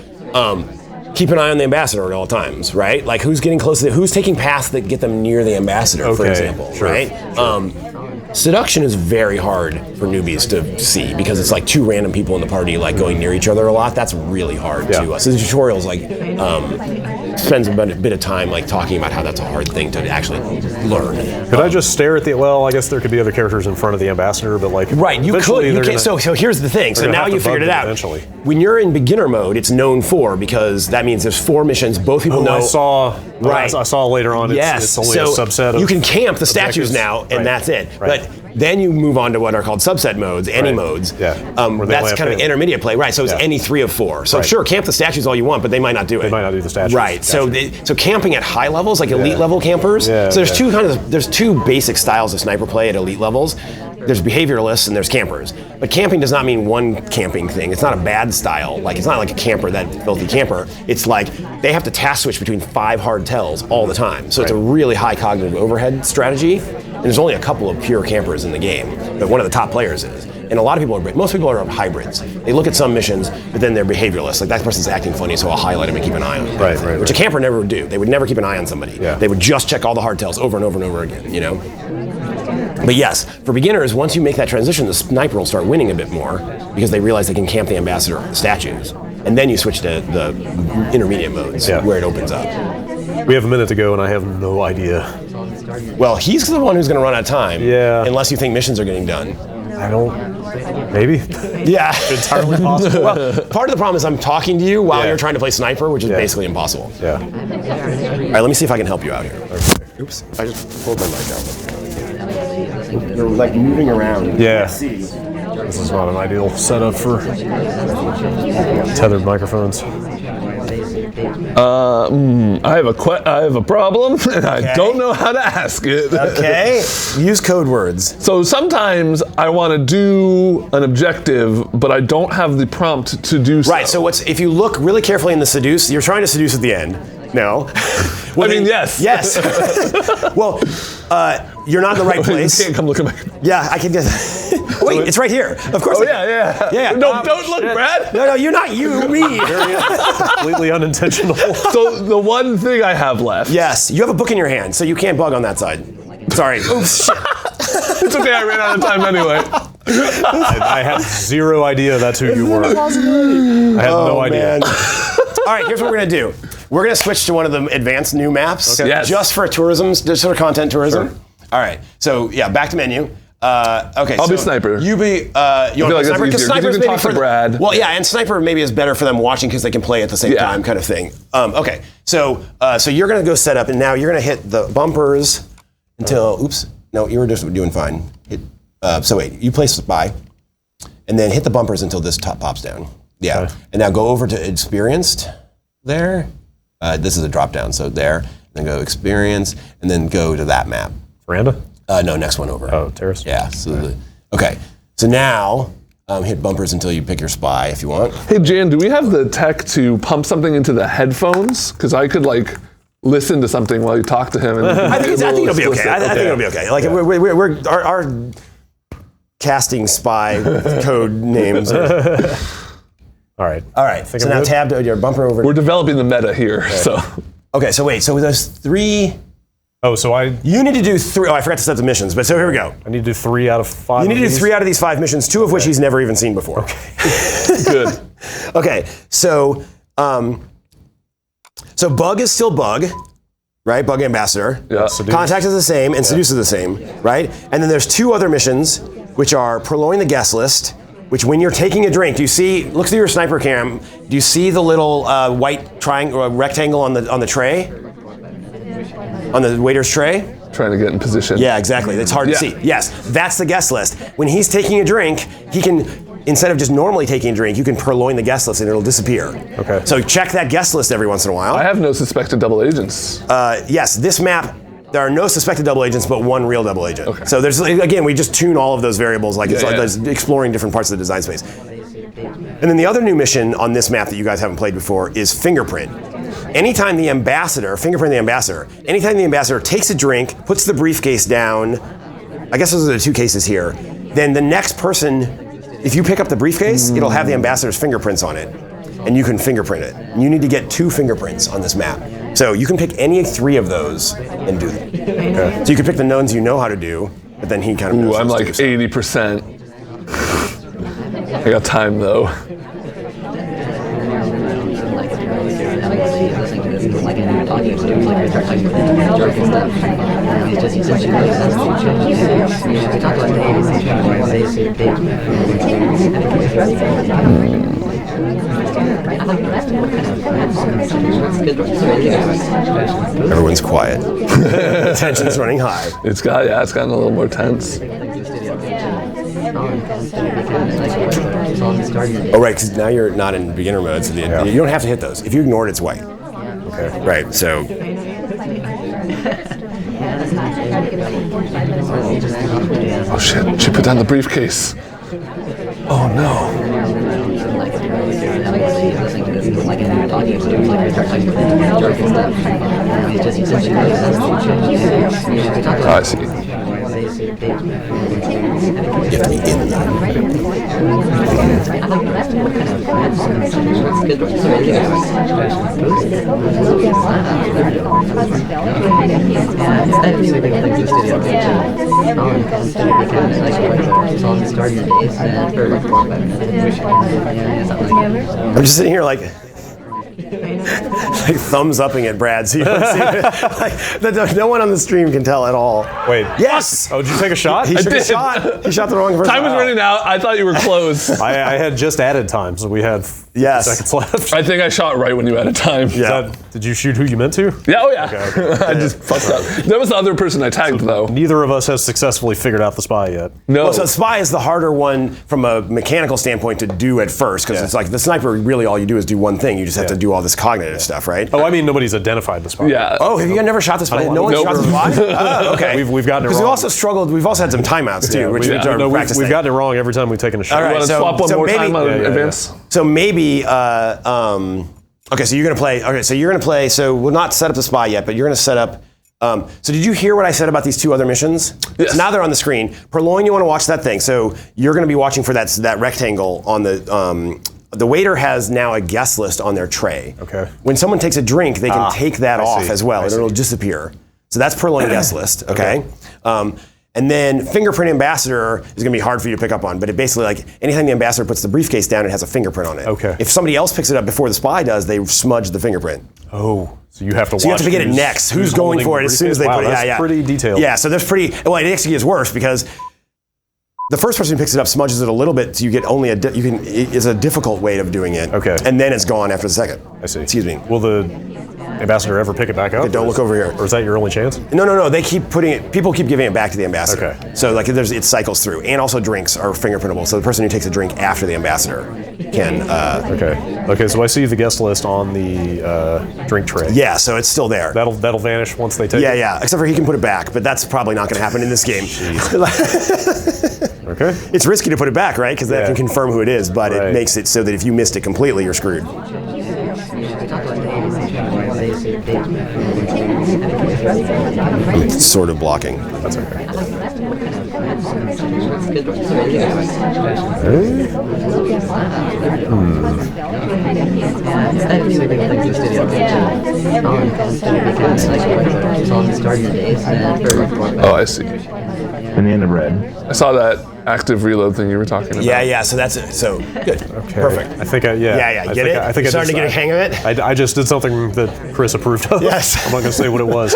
Keep an eye on the ambassador at all times, right? Like who's getting close to who's taking paths that get them near the ambassador, for example, sure. right? Sure. Seduction is very hard for newbies to see because it's like two random people in the party like going near each other a lot. That's really hard to so the tutorials like spends a bit of time like talking about how that's a hard thing to actually learn. Could I just stare at the? Well, I guess there could be other characters in front of the ambassador, but like you could. You can, so here's the thing. So now you figured it out. Eventually. When you're in beginner mode, it's known for because that means there's 4 missions. Both people know. I saw later on. It's only a subset of. You can camp the statues now, and that's it. But then you move on to what are called subset modes, any modes. Yeah. That's kind of intermediate play, right? So it's any 3 of 4. So sure, camp the statues all you want, but they might not do it. They might not do the statues. Right. Gotcha. So camping at high levels, like elite level campers. Yeah, so there's two basic styles of sniper play at elite levels. There's behavioralists and there's campers. But camping does not mean one camping thing. It's not a bad style. Like it's not like a camper, that filthy camper. It's like they have to task switch between 5 hard tells all the time. So it's a really high cognitive overhead strategy. And there's only a couple of pure campers in the game, but one of the top players is. And a lot of people most people are hybrids. They look at some missions, but then they're behavioralists. Like that person's acting funny, so I'll highlight him and keep an eye on him. Right. Which a camper never would do. They would never keep an eye on somebody. Yeah. They would just check all the hard tells over and over and over again, you know? But yes, for beginners, once you make that transition, the sniper will start winning a bit more because they realize they can camp the ambassador statues. And then you switch to the intermediate modes where it opens up. We have a minute to go and I have no idea. Well, he's the one who's going to run out of time. Yeah. Unless you think missions are getting done. I don't. Maybe. Yeah. Entirely possible. Well, part of the problem is I'm talking to you while you're trying to play sniper, which is basically impossible. Yeah. All right, let me see if I can help you out here. Okay. Oops. I just pulled my mic out. You're like moving around. Yeah. This is not an ideal setup for tethered microphones. I have a problem, and I don't know how to ask it. Okay. Use code words. So sometimes I want to do an objective, but I don't have the prompt to do so. Right. So if you look really carefully in the seduce, you're trying to seduce at the end. No. Yes. Yes. Well, you're not in the right place. You can't come look at my. Yeah, I can get. Wait, it's right here. Of course. Oh yeah. No, don't look, Brad. No, you're not you. Me. Completely unintentional. So the one thing I have left. Yes, you have a book in your hand, so you can't bug on that side. Sorry. Oops. Shit. It's okay. I ran out of time anyway. I had zero idea that's who you were. I had no idea. All right, here's what we're gonna do. We're gonna switch to one of the advanced new maps, Okay. Yes. just for tourism, just for content tourism. Sure. All right. So back to menu. Okay. I'll be sniper. You be. You want like to that's sniper? Because easier, 'cause you sniper's can maybe talk to for Brad. Well, yeah, and sniper maybe is better for them watching because they can play at the same time, kind of thing. Okay. So you're gonna go set up, and now you're gonna hit the bumpers until. Oops. No, you were just doing fine. So wait, you place spy, and then hit the bumpers until this top pops down. Yeah. Okay. And now go over to experienced. There. This is a drop down, so there. Then go experience, and then go to that map. Veranda? No, next one over. Oh, terrace. Yeah. So okay. So now hit bumpers until you pick your spy if you want. Hey Jan, do we have the tech to pump something into the headphones? Because I could like listen to something while you talk to him. And I think it'll be okay. I think it'll be okay. Like we're our casting spy code names. All right. So now tab your bumper over. We're developing the meta here. Okay. So. Okay. So wait. So there's 3. Oh, so You need to do 3. Oh, I forgot to set the missions. But so here we go. I need to do 3 out of 5. You need to do 3 out of these 5 missions, 2 of which he's never even seen before. Okay. Good. Okay. So Bug is still Bug, right? Bug Ambassador. Yeah. Contact is the same, and Seduce is the same, right? And then there's 2 other missions, which are Purloin the Guest List, which when you're taking a drink, do you see? Look through your sniper cam. Do you see the little white triangle, rectangle on the tray? On the waiter's tray? Trying to get in position. Yeah, exactly. It's hard to see. Yes, that's the guest list. When he's taking a drink, he can, instead of just normally taking a drink, you can purloin the guest list and it'll disappear. Okay. So check that guest list every once in a while. I have no suspected double agents. Yes, this map, there are no suspected double agents, but 1 real double agent. Okay. So there's, again, we just tune all of those variables, like it's exploring different parts of the design space. And then the other new mission on this map that you guys haven't played before is Fingerprint. Anytime the ambassador, Fingerprint the ambassador, anytime the ambassador takes a drink, puts the briefcase down, I guess those are the 2 cases here, then the next person, if you pick up the briefcase, it'll have the ambassador's fingerprints on it, and you can fingerprint it. And you need to get 2 fingerprints on this map. So you can pick any 3 of those and do them. Okay. So you can pick the knowns you know how to do, but then he kind of knows I'm like 80%. I got time though. Everyone's quiet. Tension's running high. It's gotten a little more tense. Oh, right, because now you're not in beginner mode, so you don't have to hit those. If you ignore it, it's white. Okay. Right, so. Oh shit, she put down the briefcase. Oh no. Oh, I see. You have to be in there. I'm just sitting here like thumbs upping at Brad, so you don't see it. Like, no one on the stream can tell at all. Wait. Yes! Oh, did you take a shot? He took a shot. He shot the wrong person. Time was running out. I thought you were close. I had just added time, so we had seconds left. I think I shot right when you had a time. Yeah. Did you shoot who you meant to? Yeah, oh yeah. Okay. I just fucked up. That was the other person I tagged though. Neither of us has successfully figured out the spy yet. No. Well, so spy is the harder one from a mechanical standpoint to do at first, because it's like the sniper, really all you do is do one thing. You just have to do all this cognitive stuff, right? Oh, I mean, nobody's identified the spy. Yeah. Oh, have you guys never shot the spy? No one shot the spy? Oh, okay. We've gotten it wrong. Because we've also struggled, we've also had some timeouts too, which are practice We've gotten it wrong every time we've taken a shot. All right, Want to swap one more time on advance? So maybe, okay, so you're gonna play, so we'll not set up the spy yet, but you're gonna set up, so did you hear what I said about these 2 other missions? Yes. So now they're on the screen. Purloin, you wanna watch that thing. So you're gonna be watching for that rectangle on the waiter has now a guest list on their tray. Okay. When someone takes a drink, they can take that off as well, and it'll disappear. So that's Purloin guest list, okay? And then Fingerprint Ambassador is going to be hard for you to pick up on, but it basically, like, anytime the ambassador puts the briefcase down, it has a fingerprint on it. Okay. If somebody else picks it up before the spy does, they smudge the fingerprint. Oh, so you have to watch. So you have to get it next. Who's going for it as soon as they put it? That's pretty detailed. Yeah, so there's pretty, well, it actually gets worse because The first person who picks it up smudges it a little bit, so you get only it's a difficult way of doing it. Okay. And then it's gone after the second. I see. Excuse me. Will the ambassador ever pick it back up? Don't look over here. Or is that your only chance? No. They keep putting it. People keep giving it back to the ambassador. Okay. So like it cycles through, and also drinks are fingerprintable. So the person who takes a drink after the ambassador can. Okay. So I see the guest list on the drink tray. Yeah. So it's still there. That'll vanish once they take it. Yeah. Except for he can put it back, but that's probably not going to happen in this game. Okay. It's risky to put it back, right? Because that can confirm who it is, but it makes it so that if you missed it completely, you're screwed. I'm sort of blocking. That's okay. Oh, I see. Banana bread. I saw that active reload thing you were talking about. Yeah. So that's it. So good. Okay. Perfect. I think Yeah. Get it? I think You're starting to get a hang of it? I just did something that Chris approved of. Yes. I'm not going to say what it was.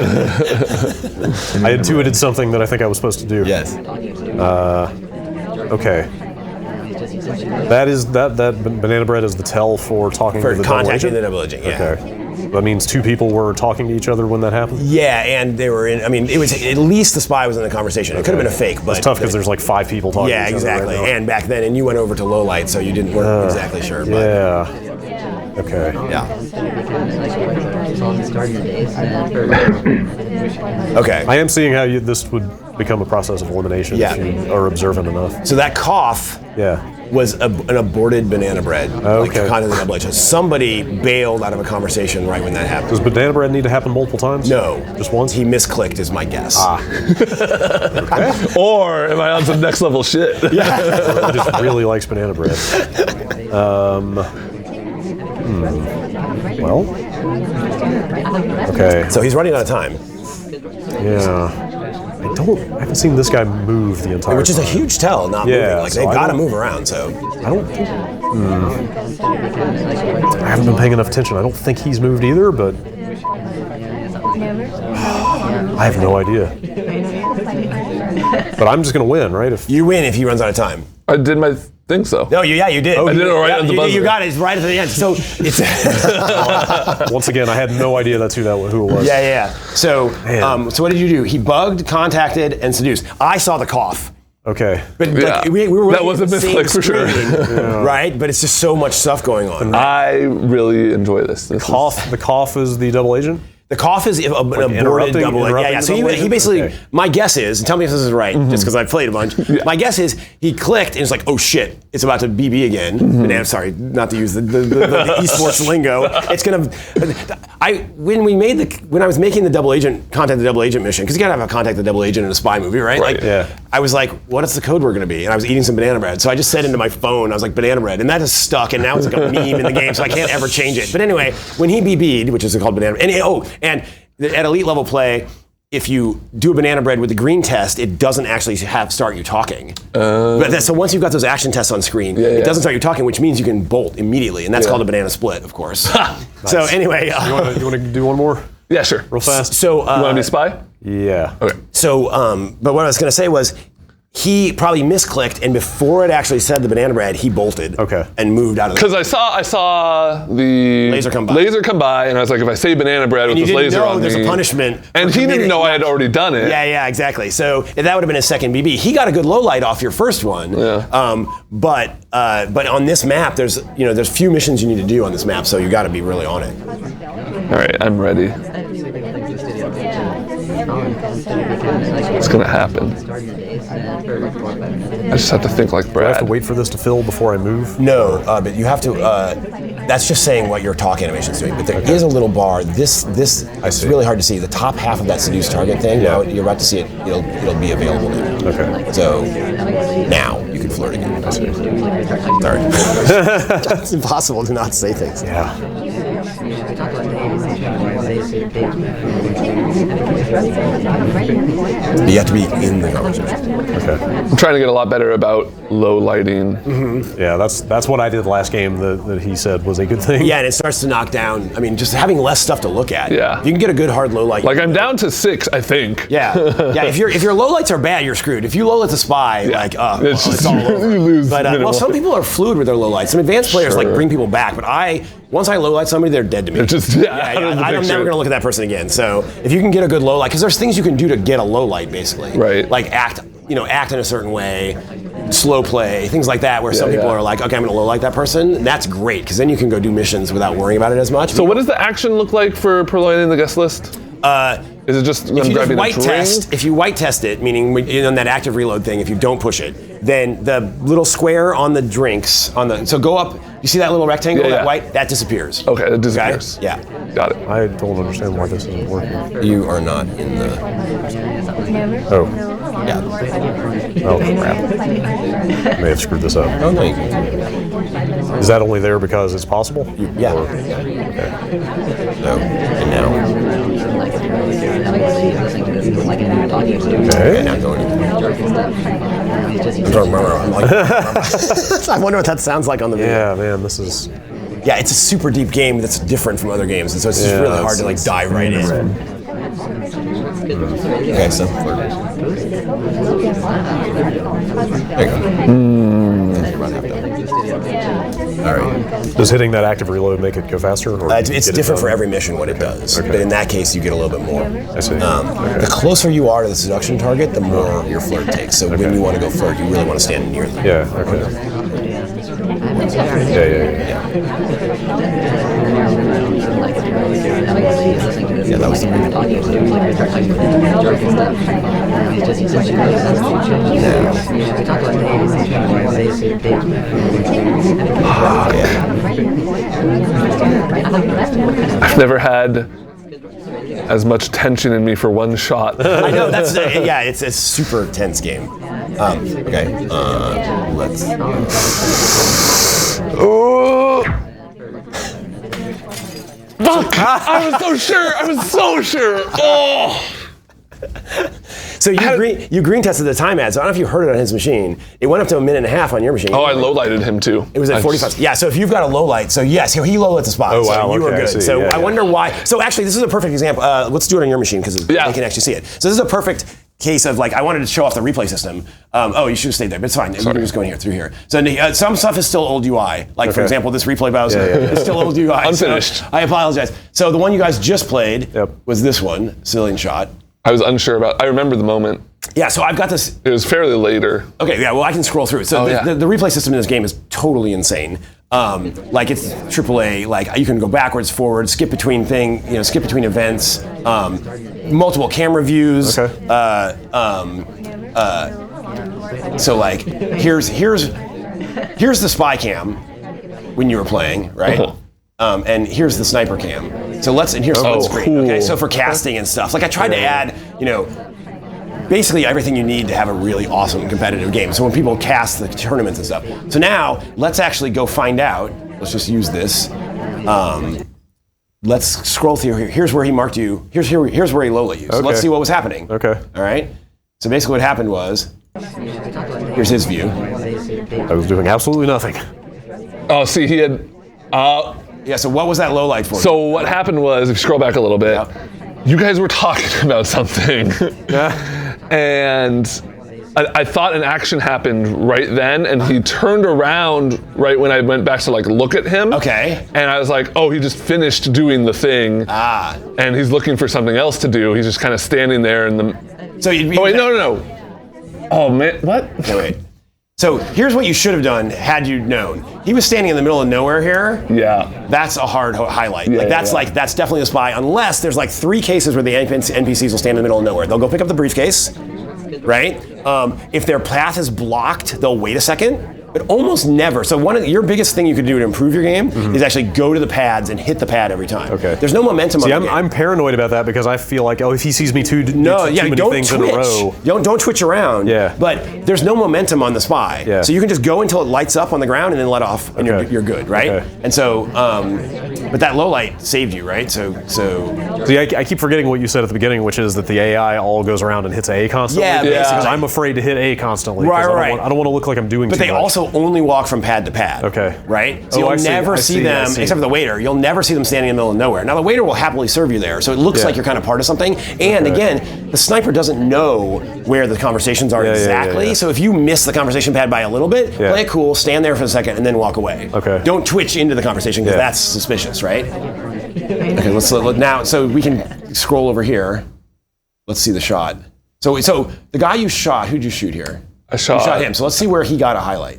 I intuited something that I think I was supposed to do. Yes. Okay. That banana bread is the tell for talking to the double contacting agent? the double agent. Yeah. Okay. That means two people were talking to each other when that happened? Yeah, and they were in. I mean, it was at least the spy was in the conversation. It could have been a fake, but it's tough because there's like 5 people talking to each other. exactly. Right now. And back then, and you went over to low light, so you weren't exactly sure. But Yeah. Okay. yeah. Okay. I am seeing how this would become a process of elimination Yeah. if you are observant enough. So that cough Yeah. was an aborted banana bread. Okay. Like kind of the double agent. Somebody bailed out of a conversation right when that happened. Does banana bread need to happen multiple times? No. Just once? He misclicked is my guess. Or am I on some next level shit? He just really likes banana bread. Well. Okay. So he's running out of time. Yeah. I haven't seen this guy move the entire Which is a time. huge tell, not Yeah, moving. Like so they've I got to don't- move around, so. I don't think. I haven't been paying enough attention. I don't think he's moved either, but I have no idea. But I'm just gonna win, right? If You win if he runs out of time. I did my thing so. No, you did. I did it right at the buzzer. You got it. It's right at the end. So it's. once again, I had no idea that's who it was. Yeah. So, Man. so what did you do? He bugged, contacted, and seduced. I saw the cough. Okay. But Yeah. like, we were That was a looking at the misclick same for sure. screen, right? But it's just so much stuff going on. I really enjoy this. This is- The cough is the double agent. The cough is an aborted interrupting- double. Yeah. interrupting So double he agent? basically, Okay. my guess is, and tell me if this is right, just because I've played a bunch. My guess is he clicked and it's like, oh shit, it's about to BB again. And I'm sorry, not to use the esports lingo. It's gonna. When I was making the double agent contact the double agent mission, because you gotta have a contact the double agent in a spy movie, right? Right. Like, Yeah. I was like, what is the code word gonna be? And I was eating some banana bread, so I just said into my phone, I was like, banana bread, and that is stuck, and now it's like a meme in the game, so I can't ever change it. But anyway, when he BB'd, which is called banana, and at elite level play, if you do a banana bread with the green test, it doesn't actually start you talking. So once you've got those action tests on screen, it doesn't start you talking, which means you can bolt immediately, and that's called a banana split, of course. So anyway, You want to do one more Yeah, sure. real fast? so You want to be spy? Yeah. Okay. So, but what I was going to say was, he probably misclicked, and before it actually said the banana bread, he bolted. Okay. And moved out of the. Because I saw the Laser come by. and I was like, if I say banana bread with you this didn't laser know on there's me, a punishment. and for he didn't committing- know I had already done it. Yeah, exactly. So that would have been his second BB. He got a good low light off your first one. Yeah. But on this map, there's few missions you need to do on this map, so you got to be really on it. All right, I'm ready. It's gonna happen. I just have to think like Do I have Brad. to wait for this to fill before I move? No, but you have to. That's just saying what your talk animation's doing. But there is a little bar. This it's see. really hard to see. The top half of that seduce target thing. Yeah. Now you're about to see it. It'll be available now. Okay. So now you can flirt again. Sorry. It's impossible to not say things. Yeah. You have to be in the conversation. Okay. I'm trying to get a lot better about low lighting. Yeah, that's what I did last game that he said was a good thing. Yeah, and it starts to knock down. I mean, just having less stuff to look at. Yeah. If you can get a good hard low light. Like I'm down to 6, I think. Yeah. If your low lights are bad, you're screwed. If you low light the spy, it's all over. You lose. But some people are fluid with their low lights. Some advanced players like bring people back, but once I low light somebody, they're dead to me. They're just I'm never gonna look at that person again. So if you can get a good low light, because there's things you can do to get a low light, basically. Right. Like act in a certain way, slow play, things like that, where some people are like, okay, I'm gonna low light that person. That's great, because then you can go do missions without worrying about it as much. So what does the action look like for purloining the guest list? Is it just if you grabbing white a drink? if you white test it, meaning on that active reload thing, if you don't push it, then the little square on the drinks so go up. You see that little rectangle, that white, that disappears. Okay, it disappears. Okay? Yeah. Got it. I don't understand why this isn't working. You are not in the. Oh. Yeah. Oh crap. I may have screwed this up. Oh no, you can. Is that only there because it's possible? Yeah. Okay. No. And now. Okay. And now going. I wonder what that sounds like on the video. Yeah, man, this is. Yeah, it's a super deep game that's different from other games, and so it's just really hard to dive right in. Okay, so. There you go. All right. Does hitting that active reload make it go faster? Or It's different for every mission what it does, but in that case you get a little bit more. I see. The closer you are to the seduction target, the more your flirt takes. So when you want to go flirt, you really want to stand near them. Yeah, okay. Yeah. Yeah, that was the I've never had as much tension in me for one shot. I know, it's a super tense game. Okay, let's. Oh! Fuck! I was so sure. Oh! So you green tested the time ad, so I don't know if you heard it on his machine. It went up to 1.5 minutes on your machine. Oh, I low lighted him too. It was at 45. Yeah, so if you've got a low light, so yes, he low lit the spot. Oh, wow, So you were okay, I good. see. So Yeah, I wonder why. So actually, this is a perfect example. Let's do it on your machine because we can actually see it. So this is a perfect case of I wanted to show off the replay system. You should have stayed there, but it's fine. We're just going through here. So some stuff is still old UI. For example, this replay browser is still old UI. Unfinished. So I apologize. So the one you guys just played was this one, Civilian Shot. I was unsure about. I remember the moment. Yeah, so I've got this. It was fairly later. Okay, yeah, well, I can scroll through it. So the replay system in this game is totally insane. It's AAA. You can go backwards, forwards, skip between events, multiple camera views. Okay. So here's the spy cam when you were playing, right? And here's the sniper cam. So here's split screen. Cool. Okay, so for casting and stuff. I tried to add, basically everything you need to have a really awesome competitive game. So when people cast the tournaments and stuff. So now let's actually go find out. Let's just use this. Let's scroll through here. Here's where he marked you. Here's where he low lit you. So let's see what was happening. Okay. All right. So basically what happened was, here's his view. I was doing absolutely nothing. Oh, see, he had. Yeah. So what was that low light for? So what happened was, if you scroll back a little bit, you guys were talking about something. And I thought an action happened right then, and he turned around right when I went back to look at him. Okay. And I was like, oh, he just finished doing the thing. And he's looking for something else to do. He's just kind of standing there in the. So no. Oh man, what? No, wait. So here's what you should have done had you known. He was standing in the middle of nowhere here. Yeah. That's a hard highlight. Yeah, that's definitely a spy, unless there's 3 cases where the NPCs will stand in the middle of nowhere. They'll go pick up the briefcase, right? If their path is blocked, they'll wait a second, but almost never. So one of your biggest thing you could do to improve your game is actually go to the pads and hit the pad every time. Okay. There's no momentum on the game. I'm paranoid about that because I feel like, if he sees me do too many things in a row. Don't twitch around. Yeah. But there's no momentum on the spy. Yeah. So you can just go until it lights up on the ground and then let off, and you're good, right? Okay. And so, but that low light saved you, right? So. See, I keep forgetting what you said at the beginning, which is that the AI all goes around and hits A constantly. Yeah, basically. Because I'm afraid to hit A constantly. Right. I don't want to look like I'm doing But too they much. also only walk from pad to pad. Okay. Right? So Oh, you'll I see, never I see see, I them, see. except for the waiter, you'll never see them standing in the middle of nowhere. Now, the waiter will happily serve you there, so it looks like you're kind of part of something. And again, the sniper doesn't know where the conversations are exactly. yeah. So if you miss the conversation pad by a little bit, play it cool, stand there for a second, and then walk away. Okay. Don't twitch into the conversation, because that's suspicious, right? Okay, let's look now. So we can scroll over here. Let's see the shot. So the guy you shot, who'd you shoot here? I shot, You shot him. So let's see where he got a highlight.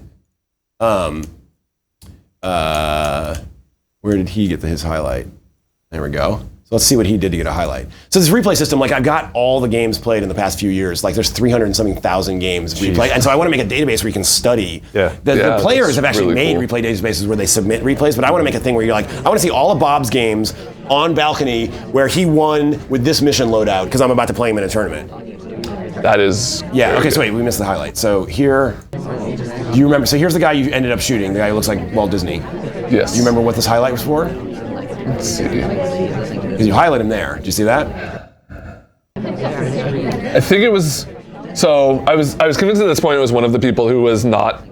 Where did he get his highlight? There we go. So let's see what he did to get a highlight. So this replay system, like I've got all the games played in the past few years. Like there's 300 and something thousand games replayed. And so I want to make a database where you can study. Yeah. The players that's have actually really made cool. replay databases where they submit replays, but I want to make a thing where you're like, I want to see all of Bob's games on balcony where he won with this mission loadout because I'm about to play him in a tournament. That is. Yeah, very okay, so good. wait, we missed the highlight. So here, do you remember? So here's the guy you ended up shooting, the guy who looks like Walt Disney. Yes. Do you remember what this highlight was for? Let's see. Because you highlight him there. Did you see that? I think it was. So I was convinced at this point it was one of the people who was not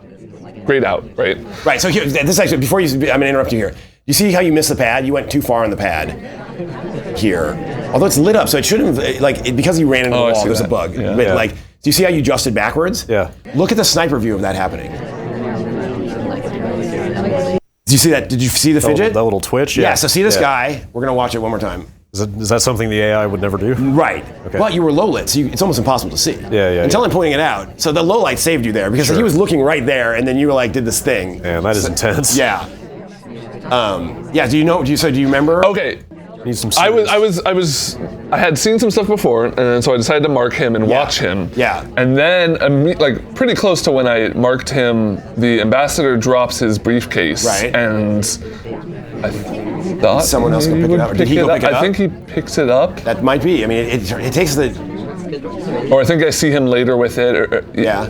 grayed out, right? Right, so here, this actually, before you, I'm going to interrupt you here. You see how you missed the pad? You went too far on the pad here. Although it's lit up, so it shouldn't have, because you ran into the I wall, see there's a that. bug. Yeah. But Yeah. do you see how you adjusted backwards? Yeah. Look at the sniper view of that happening. Did you see that? Did you see the fidget? That little twitch? Yeah, so see this guy. We're going to watch it one more time. Is that something the AI would never do? Right. Okay. But you were low lit, so it's almost impossible to see. Yeah. Until I'm pointing it out. So the low light saved you there because he was looking right there, and then you were like did this thing. Man, that is intense. Yeah. Yeah. Do you remember? Okay. Need some I had seen some stuff before, and then so I decided to mark him and watch him. Yeah. And then, like pretty close to when I marked him, the ambassador drops his briefcase. Right. And I thought Someone else he go pick it would up, or did he go pick it I up? think he picks it up, That might be. I mean, it takes the. or I think I see him later with it. Yeah.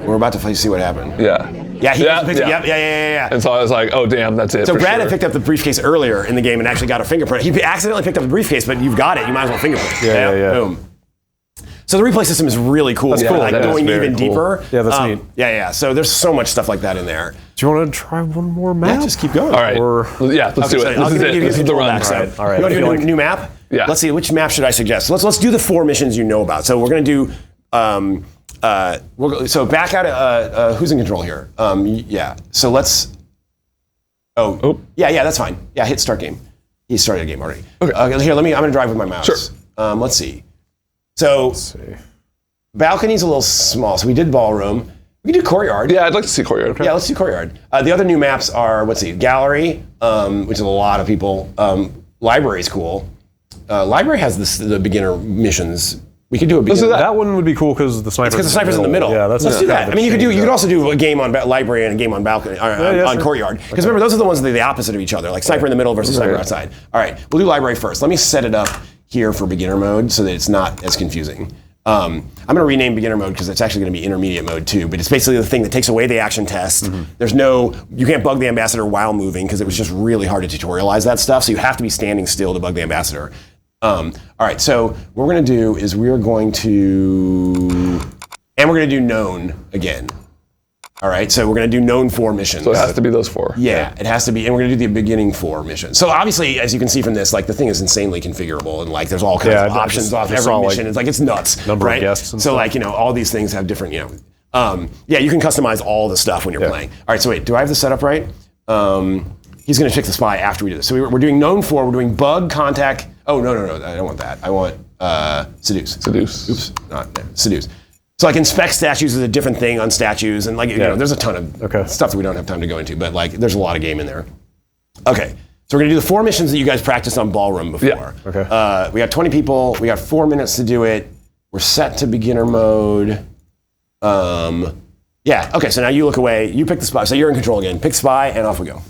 We're about to see what happened. Yeah. Yeah. He Yeah, picked it. yeah. Yeah. And so I was like, oh damn, that's it. So for Brad sure. had picked up the briefcase earlier in the game and actually got a fingerprint. He accidentally picked up the briefcase, but you've got it. You might as well fingerprint. Yeah. Boom. So the replay system is really cool. That's cool. Like That is going very even cool. deeper. Yeah, that's neat. Yeah. So there's so much stuff like that in there. Do you want to try one more map? Yeah, just keep going. All right. Or- Yeah, let's do it. I'll This is give you it. This is the control run. back, so. All right. You want to I do feel a new map? Yeah. Let's see, which map should I suggest? Let's do the 4 missions you know about. So we're going to do. So back out of who's in control here? Yeah. So let's. Oh. Yeah. That's fine. Yeah. Hit start game. He started a game already. Okay. Here, I'm going to drive with my mouse. Sure. Let's see. So balcony's a little small. So we did ballroom. We can do courtyard. Yeah, I'd like to see courtyard. Yeah, let's do courtyard. The other new maps are, gallery, which is a lot of people. Library's cool. Library has the beginner missions. We could do a beginner. That one would be cool because the sniper's Because the sniper's in the middle. Yeah, that's let's do that. I mean, you could also do a game on library and a game on balcony on sure. courtyard. Because remember, those are the ones that are the opposite of each other, like sniper in the middle versus sniper outside. All right, we'll do library first. Let me set it up here for beginner mode so that it's not as confusing. I'm going to rename beginner mode because it's actually going to be intermediate mode too. But it's basically the thing that takes away the action test. You can't bug the ambassador while moving because it was just really hard to tutorialize that stuff. So you have to be standing still to bug the ambassador. All right, so what we're going to do is we're going to do known again. All right, so we're going to do known 4 missions. So it has to be those 4. Yeah, it has to be, and we're going to do the beginning 4 missions. So obviously, as you can see from this, like the thing is insanely configurable, and like there's all kinds of options off every mission. It's like it's nuts, number right? of guests and so stuff. like all these things have different, yeah, you can customize all the stuff when you're playing. All right, so wait, do I have this set up right? He's going to pick the spy after we do this. So we're doing known 4. We're doing bug, contact. Oh no, I don't want that. I want seduce. Seduce. Oops, not there. Seduce. So like inspect statues is a different thing on statues, and like there's a ton of stuff that we don't have time to go into, but like there's a lot of game in there. Okay, so we're gonna do the 4 missions that you guys practiced on ballroom before. Yeah. Okay. We got 20 people. We got 4 minutes to do it. We're set to beginner mode. Yeah. Okay. So now you look away. You pick the spy. So you're in control again. Pick spy, and off we go.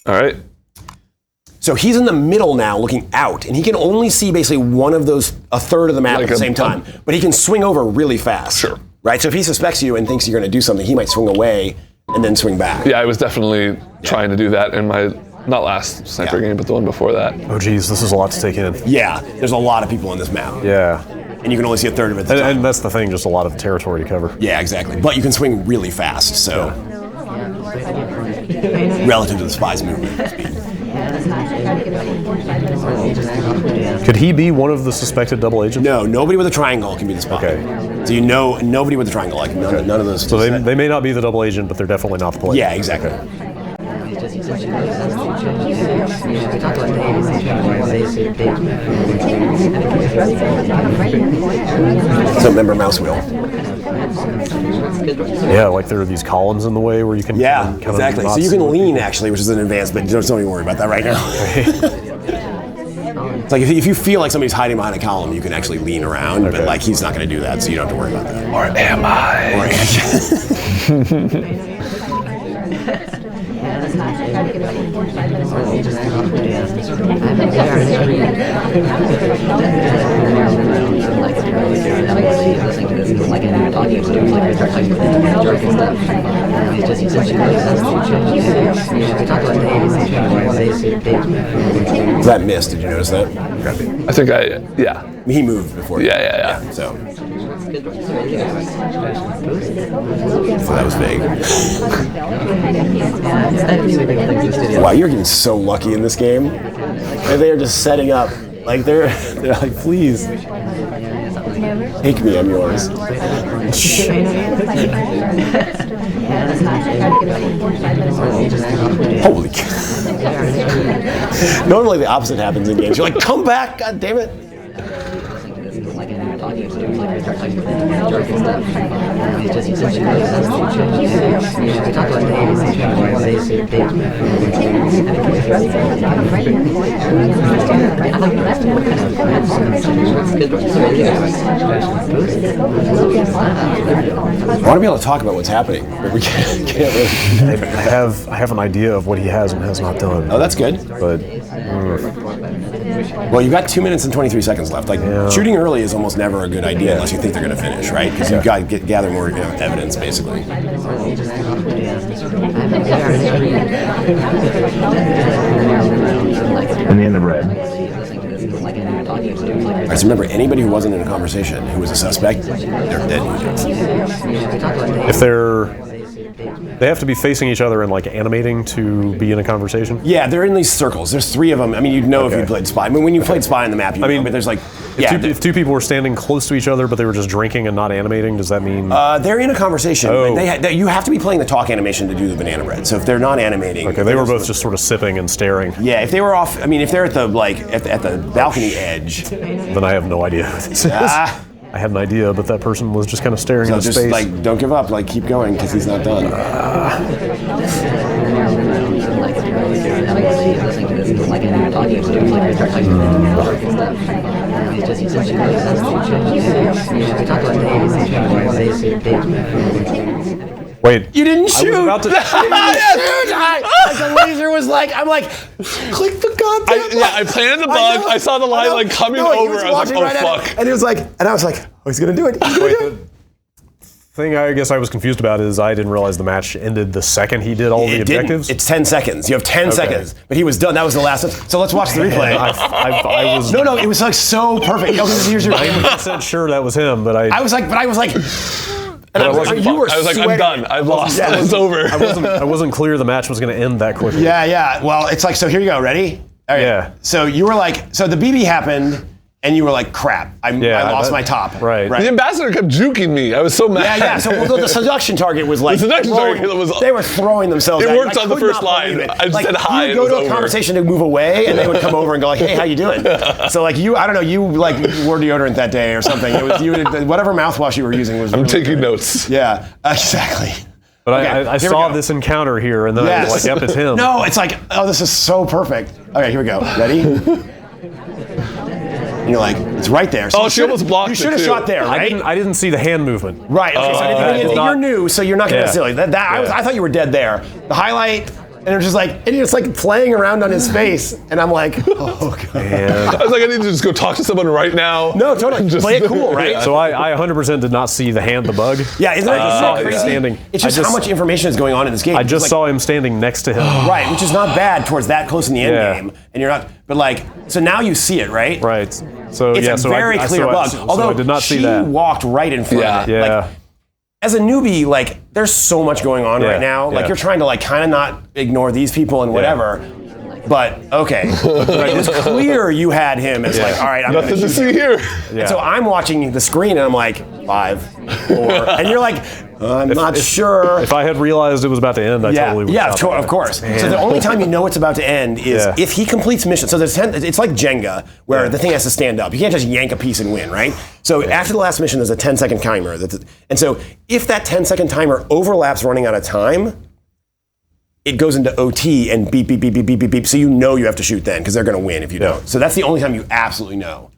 All right. So he's in the middle now, looking out, and he can only see basically one of those, a third of the map Like at the same time. But he can swing over really fast. Sure. Right. So if he suspects you and thinks you're going to do something, he might swing away and then swing back. Yeah, I was definitely trying to do that in my not last sniper game, but the one before that. Oh, geez, this is a lot to take in. Yeah. There's a lot of people in this map. Yeah. And you can only see a third of it at the time. And that's the thing, just a lot of territory to cover. Yeah, exactly. But you can swing really fast, so relative to the spy's movement speed. Could he be one of the suspected double agents? No, nobody with a triangle can be the spy. Okay. So you know nobody with a triangle, like none of those. So they may not be the double agent, but they're definitely not the player. Yeah, exactly. So remember mouse wheel. Yeah, like there are these columns in the way where you can Yeah, kind of exactly. not So you see can what lean actually, which is an advance, but don't even worry about that right now. It's like if you feel like somebody's hiding behind a column, you can actually lean around, but like he's not going to do that, so you don't have to worry about that. Or am I? That missed, did you notice that? I think yeah. He moved before. Yeah. So that was vague. Wow, you're getting so lucky in this game. And they are just setting up. Like they're like, please. Take me, I'm yours. Holy cow. Normally the opposite happens in games. You're like, come back, god damn it. I want to be able to talk about what's happening, but we can't really. I have an idea of what he has and has not done. Oh, that's good. But Well, you got 2 minutes and 23 seconds left. Like shooting early is almost never a good idea unless you think they're going to finish, right? Because you've got to gather more evidence, basically. And the end of red. All right, so remember, anybody who wasn't in a conversation who was a suspect, they're dead. if they have to be facing each other and like animating to be in a conversation. Yeah, they're in these circles. There's 3 of them. I mean, you'd know if you played Spy. I mean, when you played Spy on the map, you know, but there's like, if two people were standing close to each other, but they were just drinking and not animating, does that mean? They're in a conversation. Oh. You have to be playing the talk animation to do the banana bread. So if they're not animating, Okay, they were both just sort of sipping and staring. Yeah, if they were off, I mean, if they're at the at the balcony edge, Then I have no idea who this is. I had an idea, but that person was just kind of staring so into just space. like don't give up, like keep going because he's not done. Wait, You didn't shoot. I was about to. The laser was like, I'm like, click the goddamn. I planted the bug. I saw the line like coming over. I was like, oh fuck. And it was like, and I was like, oh, he's gonna do it. He's gonna do it. Thing I guess I was confused about is I didn't realize the match ended the second he did all the objectives. It's 10 seconds. You have 10 seconds. But he was done. That was the last one. So let's watch the replay. I was No, it was like so perfect. Okay, here's your 100% sure that was him, but I I was like, and I was like, I'm done. I've lost. Yeah, It's over. I wasn't clear the match was going to end that quickly. Yeah. Well, it's like, so here you go. Ready? All right. Yeah. So you were like, so the BB happened, and you were like, crap. I lost my top. Right. The ambassador kept juking me. I was so mad. Yeah. So the seduction target was like, The seduction target was- they were throwing themselves. It at you. worked I on the could first not believe line. it. I just said hi, You and would it go was to a over. conversation to move away, and they would come over and go like, hey, how you doing? So like you wore deodorant that day or something. It was whatever mouthwash you were using was. I'm taking notes. Yeah, exactly. But Okay, I here we saw go. this encounter here, and then I was like, yep, it's him. No, it's like, oh, this is so perfect. Okay, here we go. Ready? And you're like, it's right there. So Oh, she almost blocked You it, should have too. shot there, right? I didn't see the hand movement. Right. Okay. So the thing is, you're new, so you're not going to necessarily. I thought you were dead there. The highlight. And it was just like, and he was like playing around on his face, and I'm like, oh god. I was like, I need to just go talk to someone right now. No, totally. Just play it cool, right? So I 100% did not see the hand, the bug. Yeah, isn't that him crazy? standing. It's just how much information is going on in this game. I just saw him standing next to him. Right, which is not bad towards that close in the end game, and you're not. But like, so now you see it, right? Right. So It's yeah, a so very clear bug. Although I did not see she that. walked right in front of it. Yeah. Like, as a newbie, like, there's so much going on right now. Like, yeah. you're trying to like kind of not ignore these people and whatever. But okay, right, it was clear you had him as like, all right, I'm Nothing to see here. And so I'm watching the screen and I'm like, 5, 4, and you're like, I'm not sure. If I had realized it was about to end, I totally would. Yeah, have of course. So the only time you know it's about to end is if he completes mission. So it's like Jenga, where the thing has to stand up. You can't just yank a piece and win, right? So after the last mission, there's a 10-second timer. And so if that 10-second timer overlaps running out of time, it goes into OT and beep, beep, beep, beep, beep, beep, beep. So you know you have to shoot then because they're going to win if you don't. So that's the only time you absolutely know.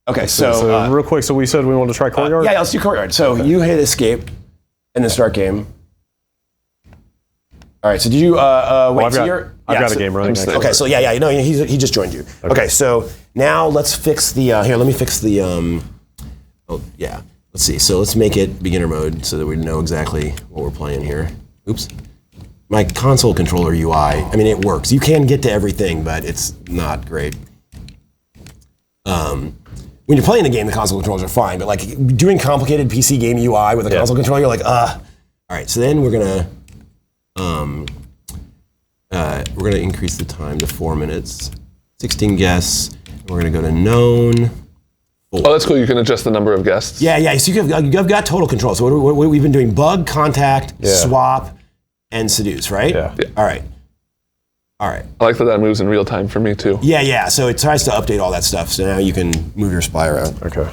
Okay, So real quick, so we said we wanted to try courtyard? yeah, let's do courtyard. So you hit escape and then start game. All right, so did you wait? I've so got a game running. Actually. Okay, so you know, he just joined you. Okay, so now let's fix the here. Let me fix the oh yeah. Let's see. So let's make it beginner mode so that we know exactly what we're playing here. Oops. My console controller UI. I mean, it works. You can get to everything, but it's not great. When you're playing the game, the console controllers are fine, but like doing complicated PC game UI with a console controller, you're like, All right, so then we're gonna increase the time to 4 minutes, 16 guests. We're gonna go to known. 4. Oh, that's cool. You can adjust the number of guests. Yeah. So you've got total control. So what we've been doing: bug, contact, swap, and seduce. Right? Yeah. All right. I like that moves in real time for me too. Yeah. So it tries to update all that stuff. So now you can move your spy around. Okay.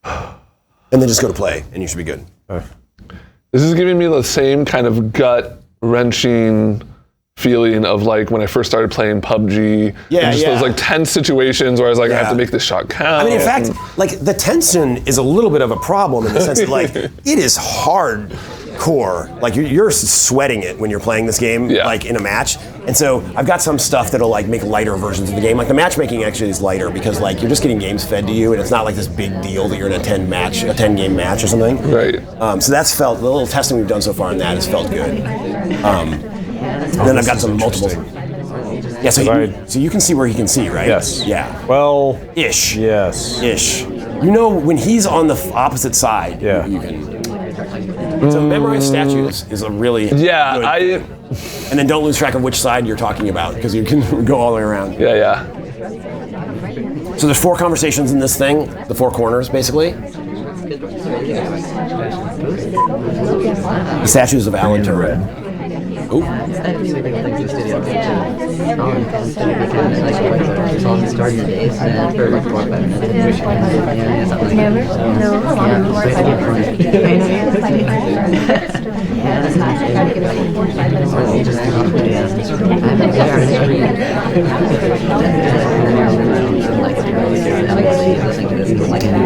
And then just go to play, and you should be good. This is giving me the same kind of gut-wrenching feeling of like when I first started playing PUBG. And just those like tense situations where I was like, I have to make this shot count. I mean, in fact, like the tension is a little bit of a problem in the sense that like it is hardcore. Like you're sweating it when you're playing this game, like in a match. And so I've got some stuff that'll like make lighter versions of the game. Like the matchmaking actually is lighter because like you're just getting games fed to you, and it's not like this big deal that you're in a 10 game match or something. Right. So that's felt the little testing we've done so far on that has felt good. Then I've got some multiple. Yeah, so you can see where he can see, right? Yes. Yeah. Well, Ish. yes. Ish. You know, when he's on the opposite side, you can. So memorize statues is a really good thing. And then don't lose track of which side you're talking about because you can go all the way around. Yeah. So there's 4 conversations in this thing, the 4 corners, basically. The statues of Alan Turing. Ooh.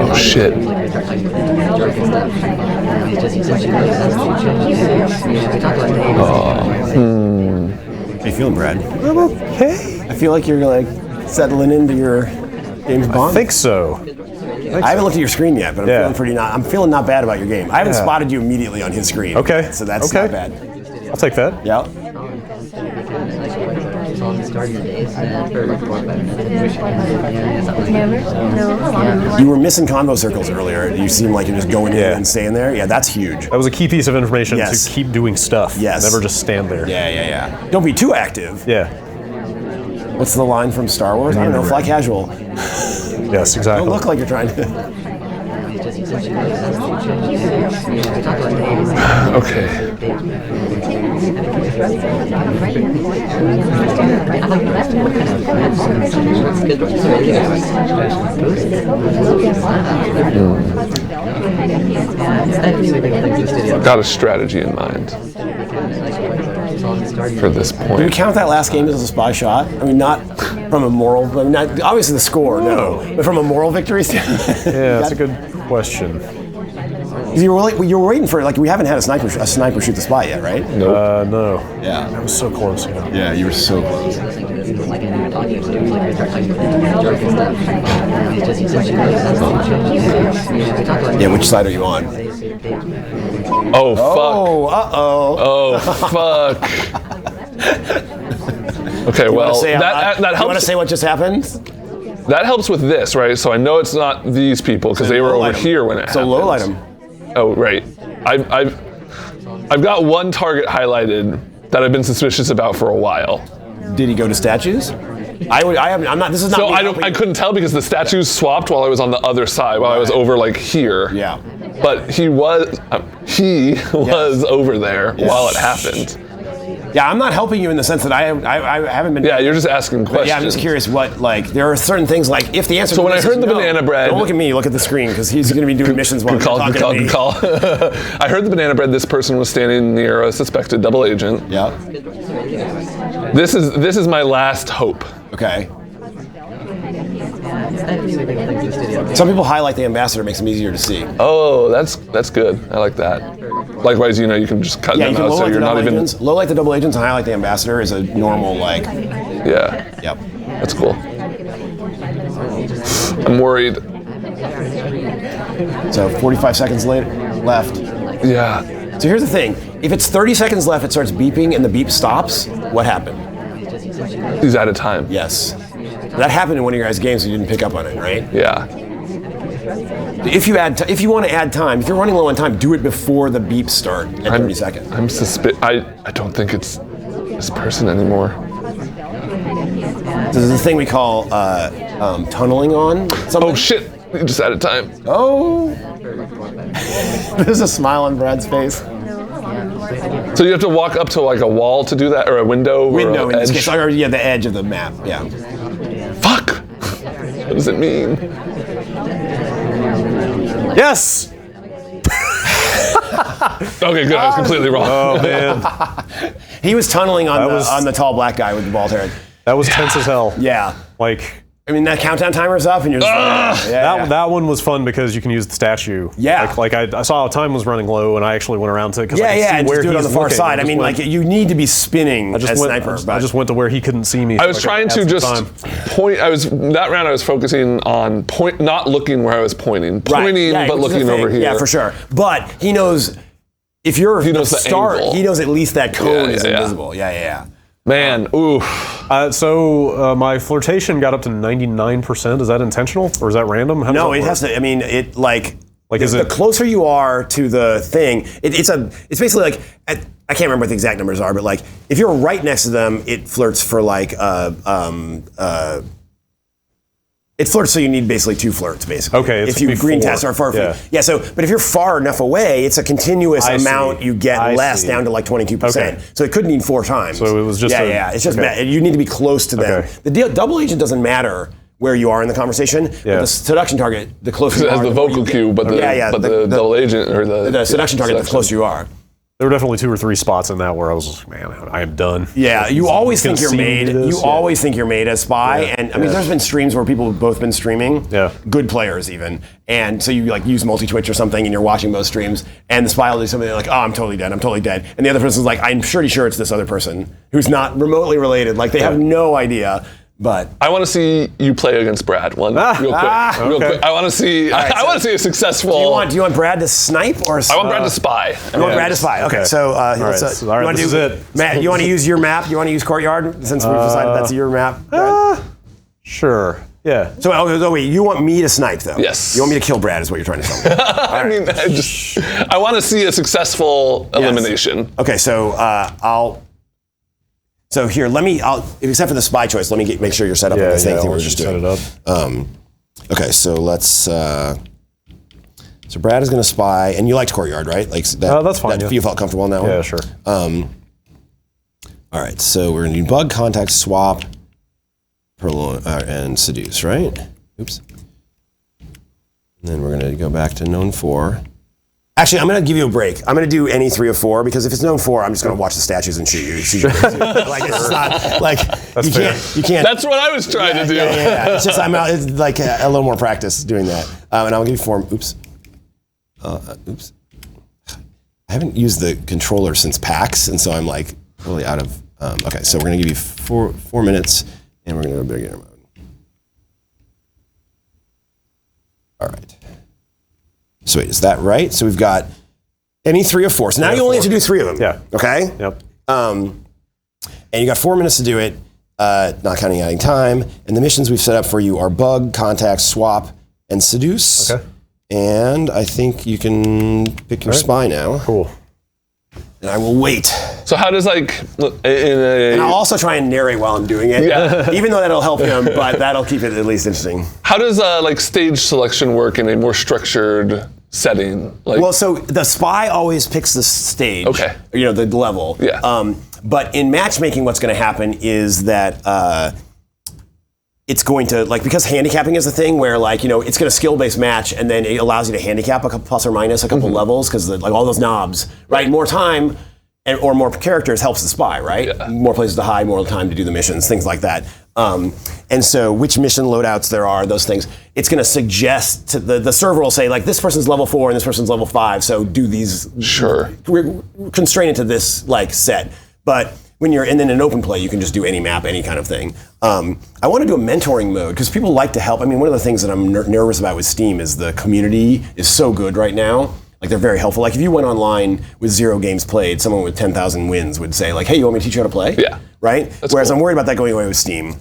Oh shit. How you feeling, Brad? I'm okay. I feel like you're like settling into your James Bond. I think so. I haven't looked at your screen yet, but I'm feeling not bad about your game. I haven't spotted you immediately on his screen. Okay. So that's not bad. I'll take that. Yeah. You were missing convo circles earlier. You seem like you're just going in and staying there. Yeah, that's huge. That was a key piece of information to keep doing stuff. Yes. Never just stand there. Yeah. Don't be too active. Yeah. What's the line from Star Wars? I don't know. Fly casual. Yes, exactly. Don't look like you're trying to. Okay. Mm. Got a strategy in mind. for this Do we point. count that last game as a spy shot? I mean, not from a moral, I mean, not, obviously the score, no, but from a moral victory standpoint. Yeah, that's a good question. You were waiting for, like, we haven't had a sniper shoot the spy yet, right? No. Yeah. That was so close. Yeah, you were so close. Yeah, which side are you on? Oh, fuck. Oh, uh-oh. Oh, fuck. Okay, well, that You want to helps. say what just happened? That helps with this, right? So I know it's not these people because they were over here when it So happened. low light them. Oh, right. I've got one target highlighted that I've been suspicious about for a while. Did he go to statues? I'm not. This is not. So me I helping. couldn't tell because the statues swapped while I was on the other side, while I was over like here. Yeah. But he was over there while it happened. Yeah, I'm not helping you in the sense that I haven't been. Yeah, you're just asking questions. Yeah, I'm just curious what, like, there are certain things, like, if the answer So to when I this heard is the no, banana bread- Don't look at me, look at the screen, because he's going to be doing missions while Good call, you're good talking call, to good me. call. I heard the banana bread. This person was standing near a suspected double agent. Yeah. This is my last hope. Okay. Some people highlight the ambassador, makes them easier to see. Oh, that's good. I like that. Likewise, you can just cut Yeah, you them can out low so light the you're not double even. agents. Low light the double agents and highlight the ambassador is a normal, like. Yeah, Yep. that's cool. I'm worried. So 45 seconds left. Yeah. So here's the thing: if it's 30 seconds left, it starts beeping and the beep stops. What happened? He's out of time. Yes. That happened in one of your guys' games. So you didn't pick up on it, right? Yeah. If you want to add time, if you're running low on time, do it before the beeps start at 30 seconds. I'm I don't think it's this person anymore. This is the thing we call tunneling on. Oh shit! He just out of time. Oh. There's a smile on Brad's face. So you have to walk up to like a wall to do that, or a window, Window or in an this edge. case, or yeah, the edge of the map. Yeah. Fuck! What does it mean? Yes! Okay, good. I was completely wrong. Oh, man. He was tunneling on was- on the tall black guy with the bald hair. That was tense as hell. Yeah. Like, I mean, that countdown timer's up, and you're just like, that one was fun because you can use the statue. Yeah. Like I saw how time was running low, and I actually went around to it because I could see and where just do it on he's the far looking. side. I mean, went- like, you need to be spinning as sniper. I just went to where he couldn't see me. I was so trying could to add some just time. point. That round I was focusing on not looking where I was pointing, pointing but which is the looking over thing. here. Yeah, for sure. But he knows if you're He knows the the start, angle. he knows at least that cone Yeah, is yeah, yeah. invisible. Yeah. Man, oof. So my flirtation got up to 99%. Is that intentional or is that random? How does No, that it work? has to. I mean, it like is the it- closer you are to the thing, it's basically like I can't remember what the exact numbers are, but like if you're right next to them, it flirts for like it flirts, so you need basically 2 flirts, basically. Okay, it's if you green before. test or far. Yeah. Yeah. So, but if you're far enough away, it's a continuous I amount. see. You get I less see. down to like 22%. Okay. So it could need 4 times. So it was just yeah. It's just okay. you need to be close to them. Okay. The double agent doesn't matter where you are in the conversation. But Yeah. the seduction target, the closer you It are, has the more you vocal get. cue, but the double agent or The seduction target, the closer you are. There were definitely 2 or 3 spots in that where I was like, man, I am done. Yeah, you always gonna think you're see me made. do this? You Yeah. always think you're made as spy, Yeah. and I mean, there's been streams where people have both been streaming. Yeah. Good players even, and so you like use multi-twitch or something, and you're watching both streams, and the spy will do something like, "Oh, I'm totally dead. I'm totally dead," and the other person's like, "I'm pretty sure it's this other person who's not remotely related. Like they have no idea." But I want to see you play against Brad real quick. Real okay. quick. I want to see. right, I want to see a successful. do you want Brad to snipe or? I want Brad to spy. You want Brad to spy? Okay, so let's, right, you all right, wanna this do, is it. Matt, you want to use your map? You want to use Courtyard since we've decided that's your map? Brad? Sure. Yeah. So wait, you want me to snipe though? Yes. You want me to kill Brad is what you're trying to tell me. I mean, I want to see a successful elimination. Okay, so So here, except for the spy choice, let me make sure you're set up on the same thing we were just set doing. it up. Okay, so let's. So Brad is going to spy, and you liked Courtyard, right? Like that, that's fine, That, yeah. You felt comfortable in that one. Yeah, sure. All right, so we're going to do bug, contact, swap, and seduce, right? Oops. And then we're going to go back to known for. Actually, I'm going to give you a break. I'm going to do any 3 of 4 because if it's known 4, I'm just going to watch the statues and shoot you. Like it's just not like you can't. That's what I was trying to do. Yeah. It's just it's like a little more practice doing that. And I'll give you 4. Oops. Oops. I haven't used the controller since PAX, and so I'm like really out of. Okay, so we're going to give you 4 minutes, and we're going to go beginner mode. All right. So wait, is that right? So we've got any 3 of 4. So now you only have to do 3 of them. Yeah. Okay? Yep. And you got 4 minutes to do it, not counting adding time. And the missions we've set up for you are bug, contact, swap, and seduce. Okay. And I think you can pick your spy now. Cool. And I will wait. So how does And I'll also try and narrate while I'm doing it. Yeah. Even though that'll help him, but that'll keep it at least interesting. how does stage selection work in a more structured setting? Well, so the spy always picks the stage. Okay. The level. Yeah. But in matchmaking, what's going to happen is that it's going to, because handicapping is a thing where, it's going to skill-based match, and then it allows you to handicap a couple plus or minus a couple levels, because all those knobs, right? More time or more characters helps the spy, right? Yeah. More places to hide, more time to do the missions, things like that. And so which mission loadouts there are, those things, it's going to suggest to the server will say, this person's level 4 and this person's level 5, so do these. Sure. Constrain it to this, set. But when you're in an open play, you can just do any map, any kind of thing. I want to do a mentoring mode because people like to help. I mean, one of the things that I'm nervous about with Steam is the community is so good right now. They're very helpful. If you went online with 0 games played, someone with 10,000 wins would say, hey, you want me to teach you how to play? Yeah. Right? Whereas cool. I'm worried about that going away with Steam.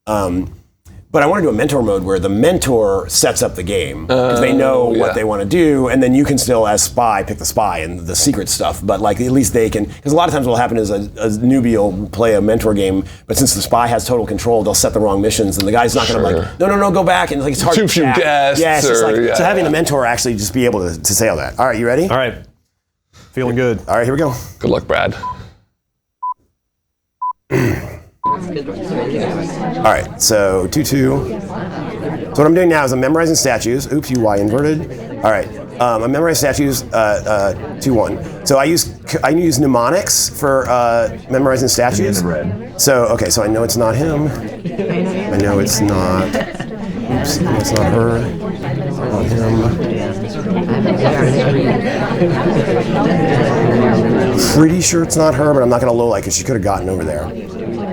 But I want to do a mentor mode where the mentor sets up the game because they know what they want to do, and then you can still, as spy, pick the spy and the secret stuff. But at least they can, because a lot of times what will happen is a newbie will play a mentor game, but since the spy has total control, they'll set the wrong missions, and the guy's not going to no, go back, and it's hard Too to few chat. guests. Yeah, it's just so having yeah. a mentor actually just be able to say all that. All right, you ready? All right. Feeling good. All right, here we go. Good luck, Brad. All right, so 2-2. So what I'm doing now is I'm memorizing statues. Oops, Y inverted. All right, I'm memorizing statues 2-1. So I use mnemonics for memorizing statues. So I know it's not him. I know it's not. Oops, I know it's not her. Not him. Pretty sure it's not her, but I'm not going to low light because she could have gotten over there.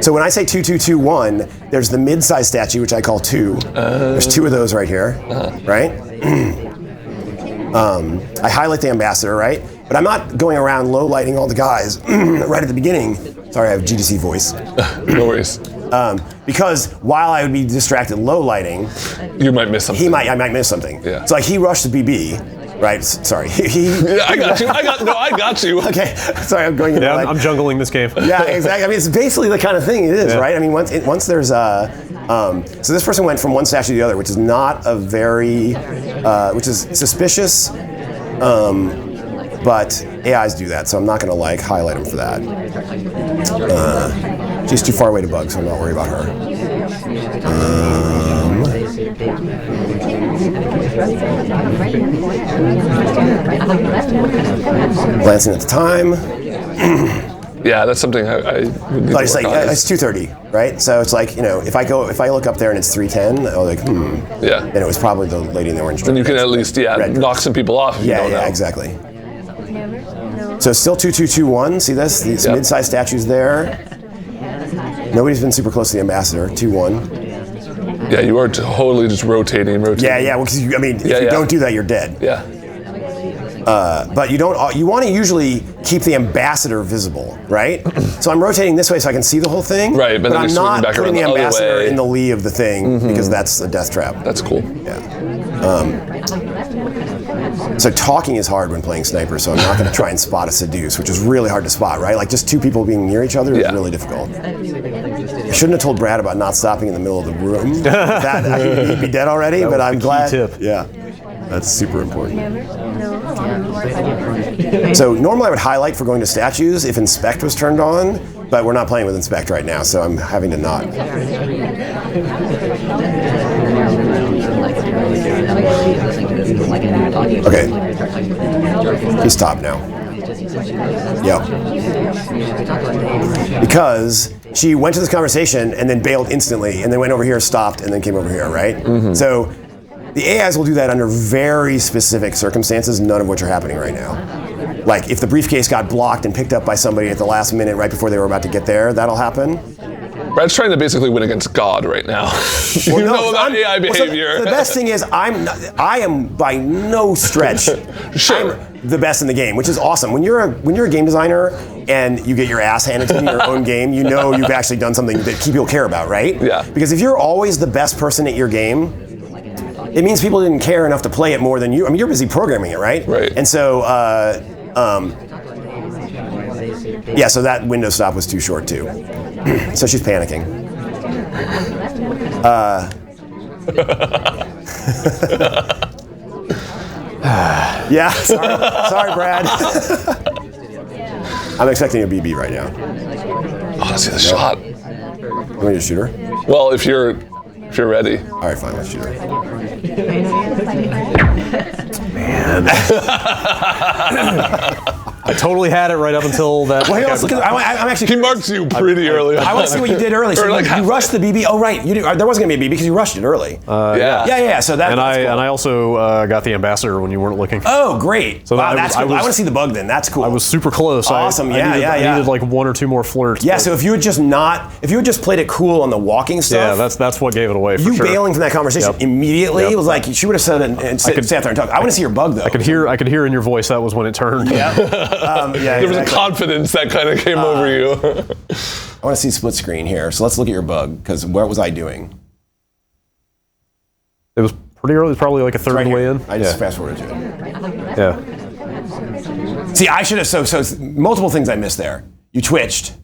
So when I say 2-2-2-1, there's the mid-size statue, which I call 2. There's 2 of those right here, right? I highlight the ambassador, right? But I'm not going around low lighting all the guys right at the beginning. Sorry, I have GDC voice. No worries. Because while I would be distracted low lighting, you might miss something. I might miss something. Yeah. So he rushed the BB. Right, sorry. Yeah, I got you. I got you. Okay, sorry, I'm going into I'm jungling this game. Yeah, exactly. I mean, it's basically the kind of thing it is, right? I mean, once there's so this person went from one statue to the other, which is not a very, which is suspicious, but AIs do that, so I'm not going to highlight them for that. She's too far away to bug, so I'm not worried about her. Glancing at the time. Yeah, that's something I would need But to work on. it's 2:30, right? So it's if I look up there and it's 3:10, I'm like, Yeah. then it was probably the lady in the orange dress. Then you can at least knock some people off if you don't know. Exactly. So still 2-2-2-1. See this? These mid-sized statues there. Nobody's been super close to the ambassador. 2-1. Yeah, you are totally just rotating. Yeah. Well, because if you don't do that, you're dead. Yeah. But you don't. You want to usually keep the ambassador visible, right? So I'm rotating this way so I can see the whole thing. Right, but then I'm you're swinging not back putting the around the other ambassador way. in the lee of the thing because that's a death trap. That's cool. Yeah. So talking is hard when playing sniper, so I'm not going to try and spot a seduce, which is really hard to spot, right? Just 2 people being near each other is really difficult. I shouldn't have told Brad about not stopping in the middle of the room. He'd be dead already, but I'm glad. Tip. Yeah, that's super important. So normally I would highlight for going to statues if inspect was turned on, but we're not playing with inspect right now, so I'm having to not. Okay. Please stop now. Yep. Because she went to this conversation and then bailed instantly, and then went over here, stopped, and then came over here, right? So the AIs will do that under very specific circumstances, none of which are happening right now. Like if the briefcase got blocked and picked up by somebody at the last minute right before they were about to get there, that'll happen. Brad's trying to basically win against God right now. You know about AI behavior. So the best thing is I am by no stretch Sure. I'm the best in the game, which is awesome. When you're a game designer and you get your ass handed to you in your own game, you know you've actually done something that people care about, right? Yeah. Because if you're always the best person at your game, it means people didn't care enough to play it more than you. I mean, you're busy programming it, right? Right. And so, yeah, so that window stop was too short too. So she's panicking. Yeah, sorry, Brad. I'm expecting a BB right now. Oh, let's see the shot. You want me to shoot her? Well, if you're ready. All right, fine, let's shoot her. I totally had it right up until that. Well, look at, I'm actually. He marks you pretty early. I want to see what you did early. So Or you rushed the BB. Oh, right. There wasn't going to be a BB because you rushed it early. Yeah. So that. And that's cool. I also got the ambassador when you weren't looking. Oh, great. So Wow, I that's was- cool. I want to see the bug then. That's cool. I was super close. Awesome. I needed like one or two more flirts. Yeah. but- So if you had just played it cool on the walking stuff. yeah, that's what gave it away for you sure. bailing from that conversation Yep. immediately. Yep. It was like she would have said and sat there and talked. I want to see your bug though. I could hear in your voice that was when it turned. Yeah. There was a confidence that kind of came over you. I want to see split screen here. So let's look at your bug because what was I doing? It was pretty early. It was probably like a third Right way here. in. I just fast forwarded to it. Yeah. See, I should have. So multiple things I missed there. You twitched,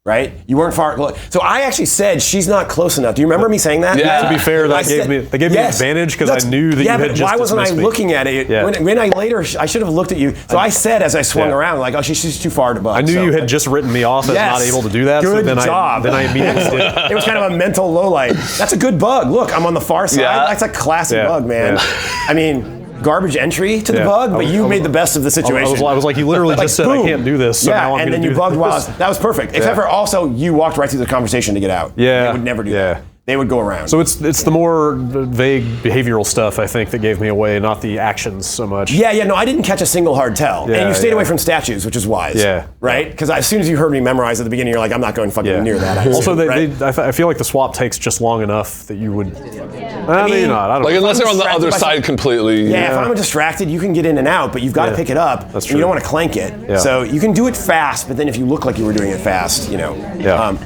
right? You weren't far. So I actually said she's not close enough. Do you remember me saying that? Yeah. To be fair, I that gave said- me an Yes. advantage because That's- I knew that you had but just why wasn't I dismissed me. looking at it? Yeah. When I later, I should have looked at you. So I said as I swung around, like, oh, she's too far to bug. I knew you had just written me off as Yes. not able to do that. Good so then job. I immediately did it. It was kind of a mental low light. That's a good bug. Look, I'm on the far side. Yeah. That's a classic Yeah. bug, man. Yeah. I mean, garbage entry to the Yeah. bug, I but was- you I made was- the best of the situation. I was like, you literally just said boom. I can't do this. So yeah, now I'm and gonna then do you bugged while this. that was perfect. Except for also you walked right through the conversation to get out. Yeah. They would never do Yeah. that. They would go around. So it's the more vague behavioral stuff I think that gave me away, not the actions so much. yeah, no, I didn't catch a single hard tell. Yeah, and you stayed yeah. away from statues, which is wise. Yeah. Right? Because as soon as you heard me memorize at the beginning, you're like, I'm not going fucking Yeah. near that. I Also, assume, right? I feel like the swap takes just long enough that you would. Maybe mean, not. I don't Like know. unless they're on the distracted other by side completely. Yeah, if I'm distracted, you can get in and out, but you've got to Yeah, pick it up. that's And you true. don't want to clank it. Yeah. So you can do it fast, but then if you look like you were doing it fast, Yeah.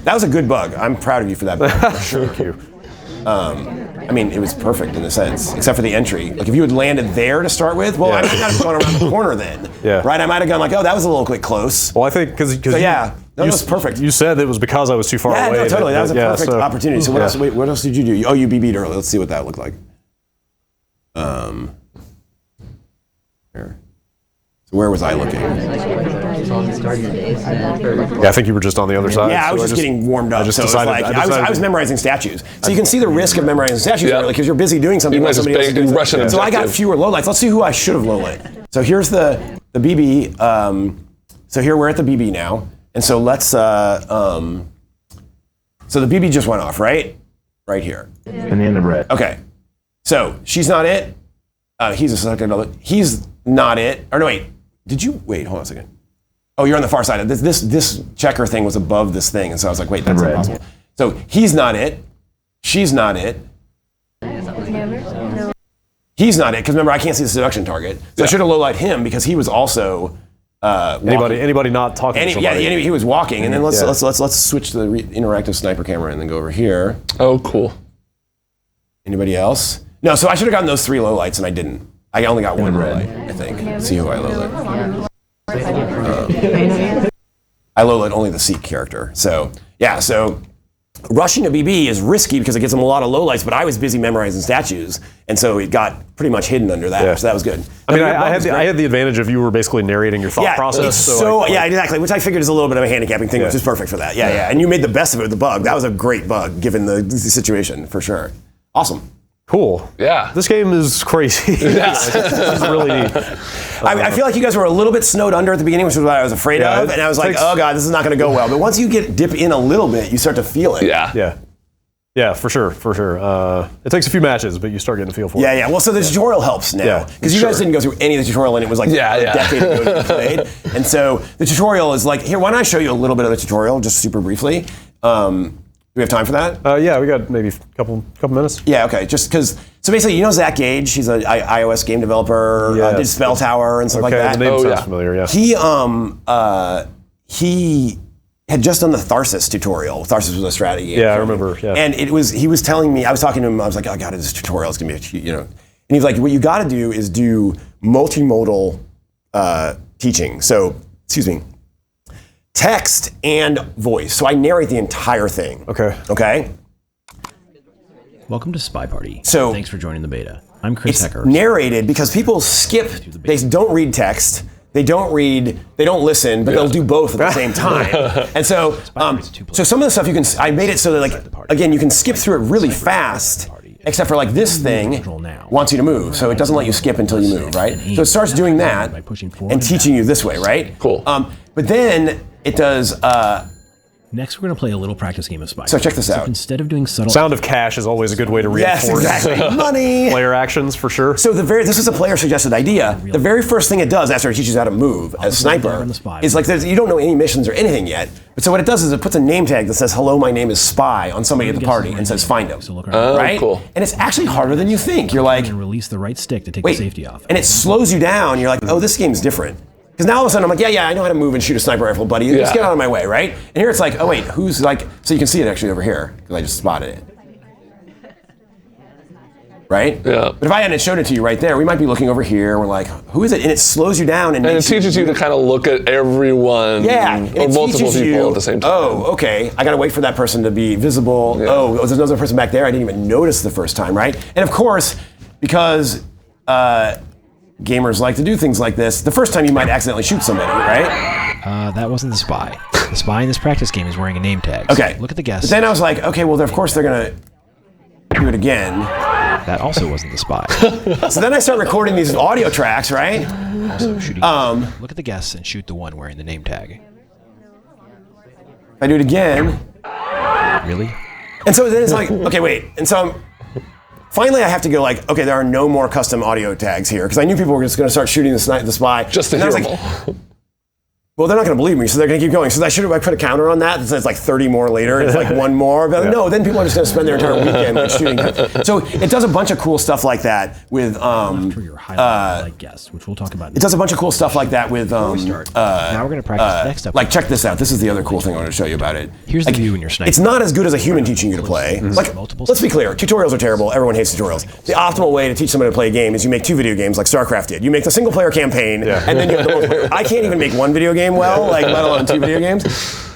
That was a good bug. I'm proud of you for that bug. For sure. Thank you. I mean, it was perfect in a sense, except for the entry. Like if you had landed there to start with, well, I might not have gone around the corner then. Yeah. Right? I might have gone like, oh, that was a little bit close. Well, I think because yeah, that was perfect. You said it was because I was too far Yeah, away. no, totally. That was a yeah, perfect so- opportunity. So what yeah. else? Wait, what else did you do? Oh, you BB'd early. Let's see what that looked like. Here. So where was I looking? Yeah, I think you were just on the other side. Yeah, I was so just getting warmed up. I just so it was decided. like, I I decided was memorizing statues. So you can see the risk of memorizing statues Yeah. early because you're busy doing something You while might just somebody else is bang- doing rush an something. So I got objective. fewer lowlights. Let's see who I should have lowlit. So here's the BB. So here we're at the BB now. And so let's, so the BB just went off, right? Right here. And the end of red. Okay. So she's not it. He's a selected other. He's not it. Or no, wait. Did you wait? Hold on a second. Oh, you're on the far side. This checker thing was above this thing, and so I was like, wait, that's Red. impossible. So he's not it. She's not it. He's not it because remember I can't see the seduction target. So I should have low-light him because he was also. anybody not talking to somebody. He was walking, and then let's Yeah. let's switch to the interactive sniper camera and then go over here. Oh, cool. Anybody else? No, so I should have gotten those 3 lowlights, and I didn't. I only got 1 red. lowlight, I think. Let's see who I lowlit. I lowlit only the Seek character. So, yeah, so rushing a BB is risky because it gives them a lot of lowlights, but I was busy memorizing statues, and so it got pretty much hidden under that, Yeah. so that was good. I mean, your bug I was had great. the advantage of you were basically narrating your thought Yeah, process. it's so I- yeah, exactly. Which I figured is a little bit of a handicapping thing, which Yeah. is perfect for that. Yeah. And you made the best of it with the bug. That was a great bug given the situation for sure. Awesome. Cool. Yeah. This game is crazy. This is really neat. I feel like you guys were a little bit snowed under at the beginning, which is what I was afraid of, and I was like, oh god, this is not going to go well. But once you dip in a little bit, you start to feel it. Yeah, for sure. It takes a few matches, but you start getting a feel for it. Yeah. Well, so the tutorial helps now. Because you guys didn't go through any of the tutorial, and it was like a decade ago that you played. And so the tutorial is like, here, why don't I show you a little bit of the tutorial, just super briefly. Do we have time for that? Yeah, we got maybe a couple minutes. Yeah, okay. Just because, so basically, you know Zach Gage, he's an iOS game developer, did Spell Tower and stuff like that. The name sounds familiar, yeah. He had just done the Tharsis tutorial. Tharsis was a strategy game. Yeah, I remember. Yeah. And he was telling me, I was talking to him, I was like, oh god, this tutorial is gonna be, And he's like, what you got to do is do multimodal teaching. So, text and voice. So I narrate the entire thing. Okay. Welcome to SpyParty. So thanks for joining the beta. I'm Chris Hecker. Narrated because people skip. They don't read text. They don't listen, but they'll do both at the same time. And so some of the stuff I made it so that again, you can skip through it really fast. Except for like this thing wants you to move, so it doesn't let you skip until you move, right? So it starts doing that and teaching you this way, right? Cool. But then it does. Next, we're going to play a little practice game of Spies. So check this out. Instead of doing subtle... Sound of cash is always a good way to reinforce money. Player actions, for sure. So this is a player-suggested idea. The very first thing it does after it teaches you how to move as sniper is like you don't know any missions or anything yet. But so what it does is it puts a name tag that says, hello, my name is Spy on somebody at the party and says, find him. Right? Cool. And it's actually harder than you think. You're like... And release the right stick to take the safety off. And it slows you down. You're like, oh, this game's different. Because now all of a sudden I'm like, yeah, I know how to move and shoot a sniper rifle, buddy. Just get out of my way, right? And here it's like, oh wait, who's like, so you can see it actually over here, because I just spotted it. Right? Yeah. But if I hadn't shown it to you right there, we might be looking over here, we're like, who is it? And it slows you down and it teaches you to kind of look at everyone or multiple people at the same time. Oh, okay, I gotta wait for that person to be visible. Oh, there's another person back there I didn't even notice the first time, right? And of course, because gamers like to do things like this, the first time you might accidentally shoot somebody, right? That wasn't the spy. The spy in this practice game is wearing a name tag. Okay. Look at the guess. But then I was like, okay, well, of course they're gonna do it again. That also wasn't the spy. So then I start recording these audio tracks, right? Also shooting. Look at the guess and shoot the one wearing the name tag. I do it again. Really? And so then it's like, okay, wait. And so finally I have to go like, okay, there are no more custom audio tags here, because I knew people were just going to start shooting the spy. Just to hear them all. Well, they're not going to believe me, so they're going to keep going. So I put a counter on that. It's like 30 more later. It's like one more. But no, then people are just going to spend their entire weekend like shooting. So it does a bunch of cool stuff like that with for your highlight guess, which we'll talk about. It does a bunch of cool stuff like that with now we're going to practice next up. Like check this out. This is the other cool thing I want to show you about it. Here's the view in your sniper. It's not as good as a human teaching you to play. Like, let's be clear. Tutorials are terrible. Everyone hates tutorials. The optimal way to teach somebody to play a game is you make 2 video games like StarCraft did. You make the single player campaign, and then you have the multiplayer. I can't even make 1 video game well, like let alone 2 video games.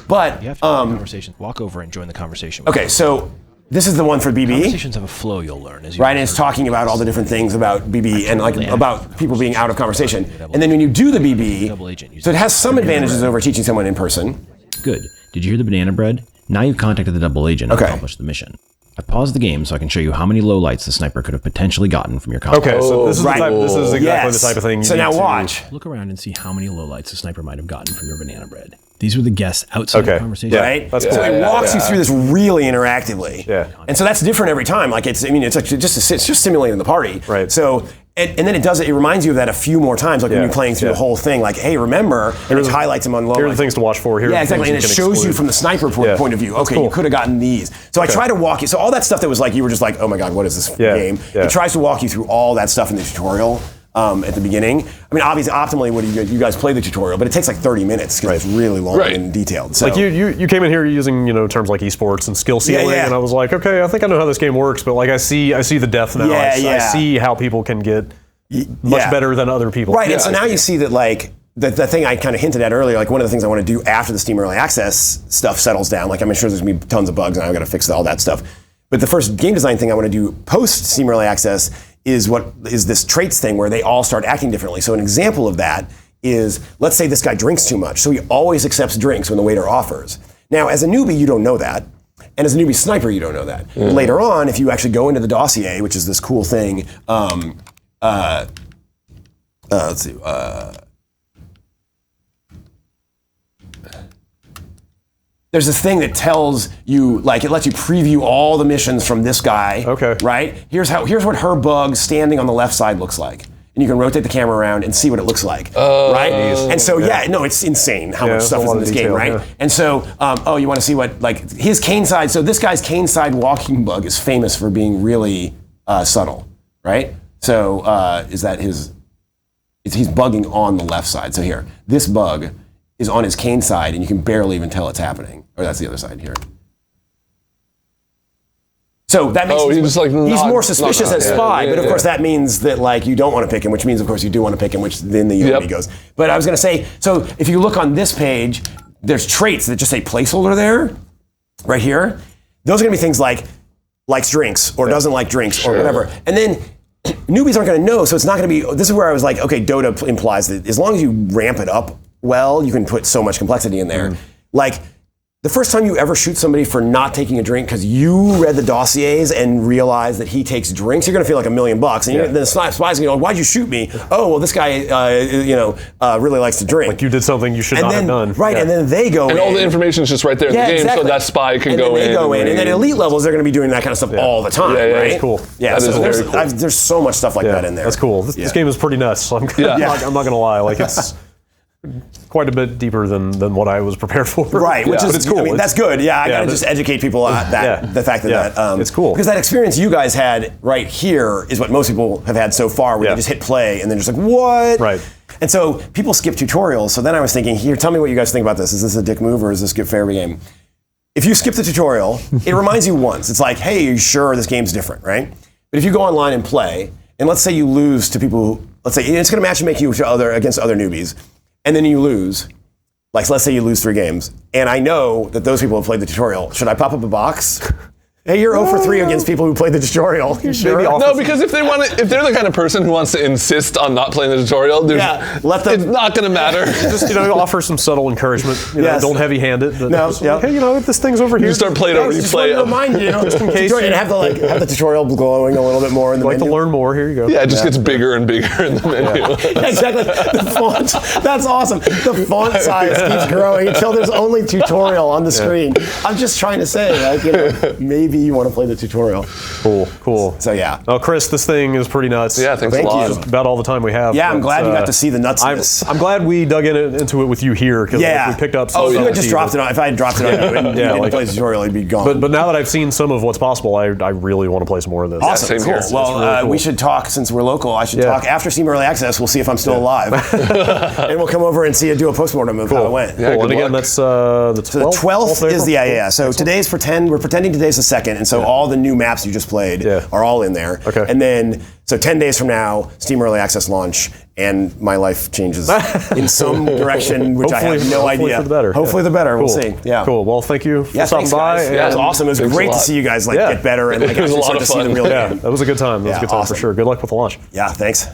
But you have to have a conversation. Walk over and join the conversation. Okay, so this is the one for BB. Conversations have a flow you'll learn as you right, and it's talking about all the different things about BB and like about people being out of conversation. And then when you do the BB, so it has some advantages over teaching someone in person. Good. Did you hear the banana bread? Now you've contacted the double agent and accomplished the mission. I paused the game so I can show you how many lowlights the sniper could have potentially gotten from your contact. Okay, so this is, this is exactly the type of thing you So now watch. Look around and see how many lowlights the sniper might have gotten from your banana bread. These were the guests outside the conversation. Right? That's so it walks you through this really interactively. Yeah. And so that's different every time. Like it's just simulating the party. Right. So and then it reminds you of that a few more times, like when you're playing through the whole thing, like, hey, remember, and it highlights them on low. Here are the things to watch for. Here exactly, and it shows you from the sniper point of view. Okay, you could have gotten these. So I try to walk you, so all that stuff that was like, you were just like, oh my God, what is this game? It tries to walk you through all that stuff in the tutorial. At the beginning. I mean, obviously, optimally, you guys play the tutorial, but it takes like 30 minutes because it's really long and detailed. So. Like you came in here using terms like esports and skill ceiling, and I was like, okay, I think I know how this game works, but like I see the depth now. I see how people can get much better than other people. Right, and so now you see that like the thing I kind of hinted at earlier, like one of the things I want to do after the Steam Early Access stuff settles down, like I'm sure there's going to be tons of bugs and I've got to fix all that stuff. But the first game design thing I want to do post Steam Early Access is this traits thing where they all start acting differently. So an example of that is, let's say this guy drinks too much, so he always accepts drinks when the waiter offers. Now, as a newbie, you don't know that. And as a newbie sniper, you don't know that. Later on, if you actually go into the dossier, which is this cool thing, let's see. There's this thing that tells you, like, it lets you preview all the missions from this guy. Okay. Right? Here's what her bug standing on the left side looks like. And you can rotate the camera around and see what it looks like. Right? And so, it's insane how much stuff is in this game, right? Yeah. And so, you want to see what, like, his cane side, so this guy's cane side walking bug is famous for being really subtle, right? So, he's bugging on the left side. So here, this bug is on his cane side, and you can barely even tell it's happening. Or that's the other side here. So that makes he's more suspicious as spy, but of course that means that, like, you don't want to pick him, which means of course you do want to pick him, which then the unity goes. But I was going to say, so if you look on this page, there's traits that just say placeholder there, right here. Those are going to be things like likes drinks or doesn't like drinks or whatever. And then newbies aren't going to know, so it's not going to be. This is where I was like, okay, Dota implies that as long as you ramp it up well, you can put so much complexity in there. Like, the first time you ever shoot somebody for not taking a drink because you read the dossiers and realize that he takes drinks, you're going to feel like $1 million. And then the spy's going to go, why'd you shoot me? Oh, well, this guy, really likes to drink. Like you did something you should not have done. Right, and then they go in. And all the information is just right there in the game, so that spy can go in. And then elite levels, they're going to be doing that kind of stuff all the time, right? That's cool. Yeah, so there's so much stuff like that in there. That's cool. This game is pretty nuts. So I'm not going to lie. Like, it's quite a bit deeper than what I was prepared for. Right, which is cool. I mean, that's good. Yeah, I got to just educate people on the fact that it's cool. Because that experience you guys had right here is what most people have had so far, where they just hit play and then just like, what? Right. And so people skip tutorials. So then I was thinking, here, tell me what you guys think about this. Is this a dick move or is this good for every game? If you skip the tutorial, it reminds you once. It's like, hey, are you sure this game's different, right? But if you go online and play, and let's say you lose to people who, let's say it's going to match and make you against other newbies, and then you lose, like let's say you lose 3 games, and I know that those people have played the tutorial. Should I pop up a box? Hey, you're 0 for 3 against people who played the tutorial. You sure? No, because if they're the kind of person who wants to insist on not playing the tutorial, it's not going to matter. Just offer some subtle encouragement. Don't heavy-hand it. Hey, if this thing's over here, you start playing over. You play. Remind you, just in case, and have the tutorial glowing a little bit more in the menu. To learn more. Here you go. Yeah, it just gets bigger and bigger in the menu. Exactly. The font. That's awesome. The font size keeps growing until there's only tutorial on the screen. I'm just trying to say, maybe you want to play the tutorial. Cool. So yeah. Oh, Chris, this thing is pretty nuts. Yeah, thank you. Just about all the time we have. Yeah, I'm glad you got to see the nutsiness. I'm glad we dug into it with you here because we picked up. If you had just dropped it on, if I had dropped it on you and you didn't play the tutorial, it'd be gone. But now that I've seen some of what's possible, I really want to play some more of this. Awesome. Same here. Well, really cool. We should talk since we're local. I should talk after Steam Early Access. We'll see if I'm still alive, and we'll come over and do a postmortem of how it went. Yeah, and again, that's the 12th. So the 12th is the So today's we're pretending today's the 2nd, and so all the new maps you just played are all in there. Okay. And then, so 10 days from now, Steam Early Access launch, and my life changes in some direction, which I have no idea. Hopefully for the better. Hopefully the better. We'll see. Yeah. Cool. Well, thank you for stopping by. Yeah, it was awesome. It was great to see you guys get better and actually start to see the real game. That was a good time. That was a good time for sure. Good luck with the launch. Yeah, thanks.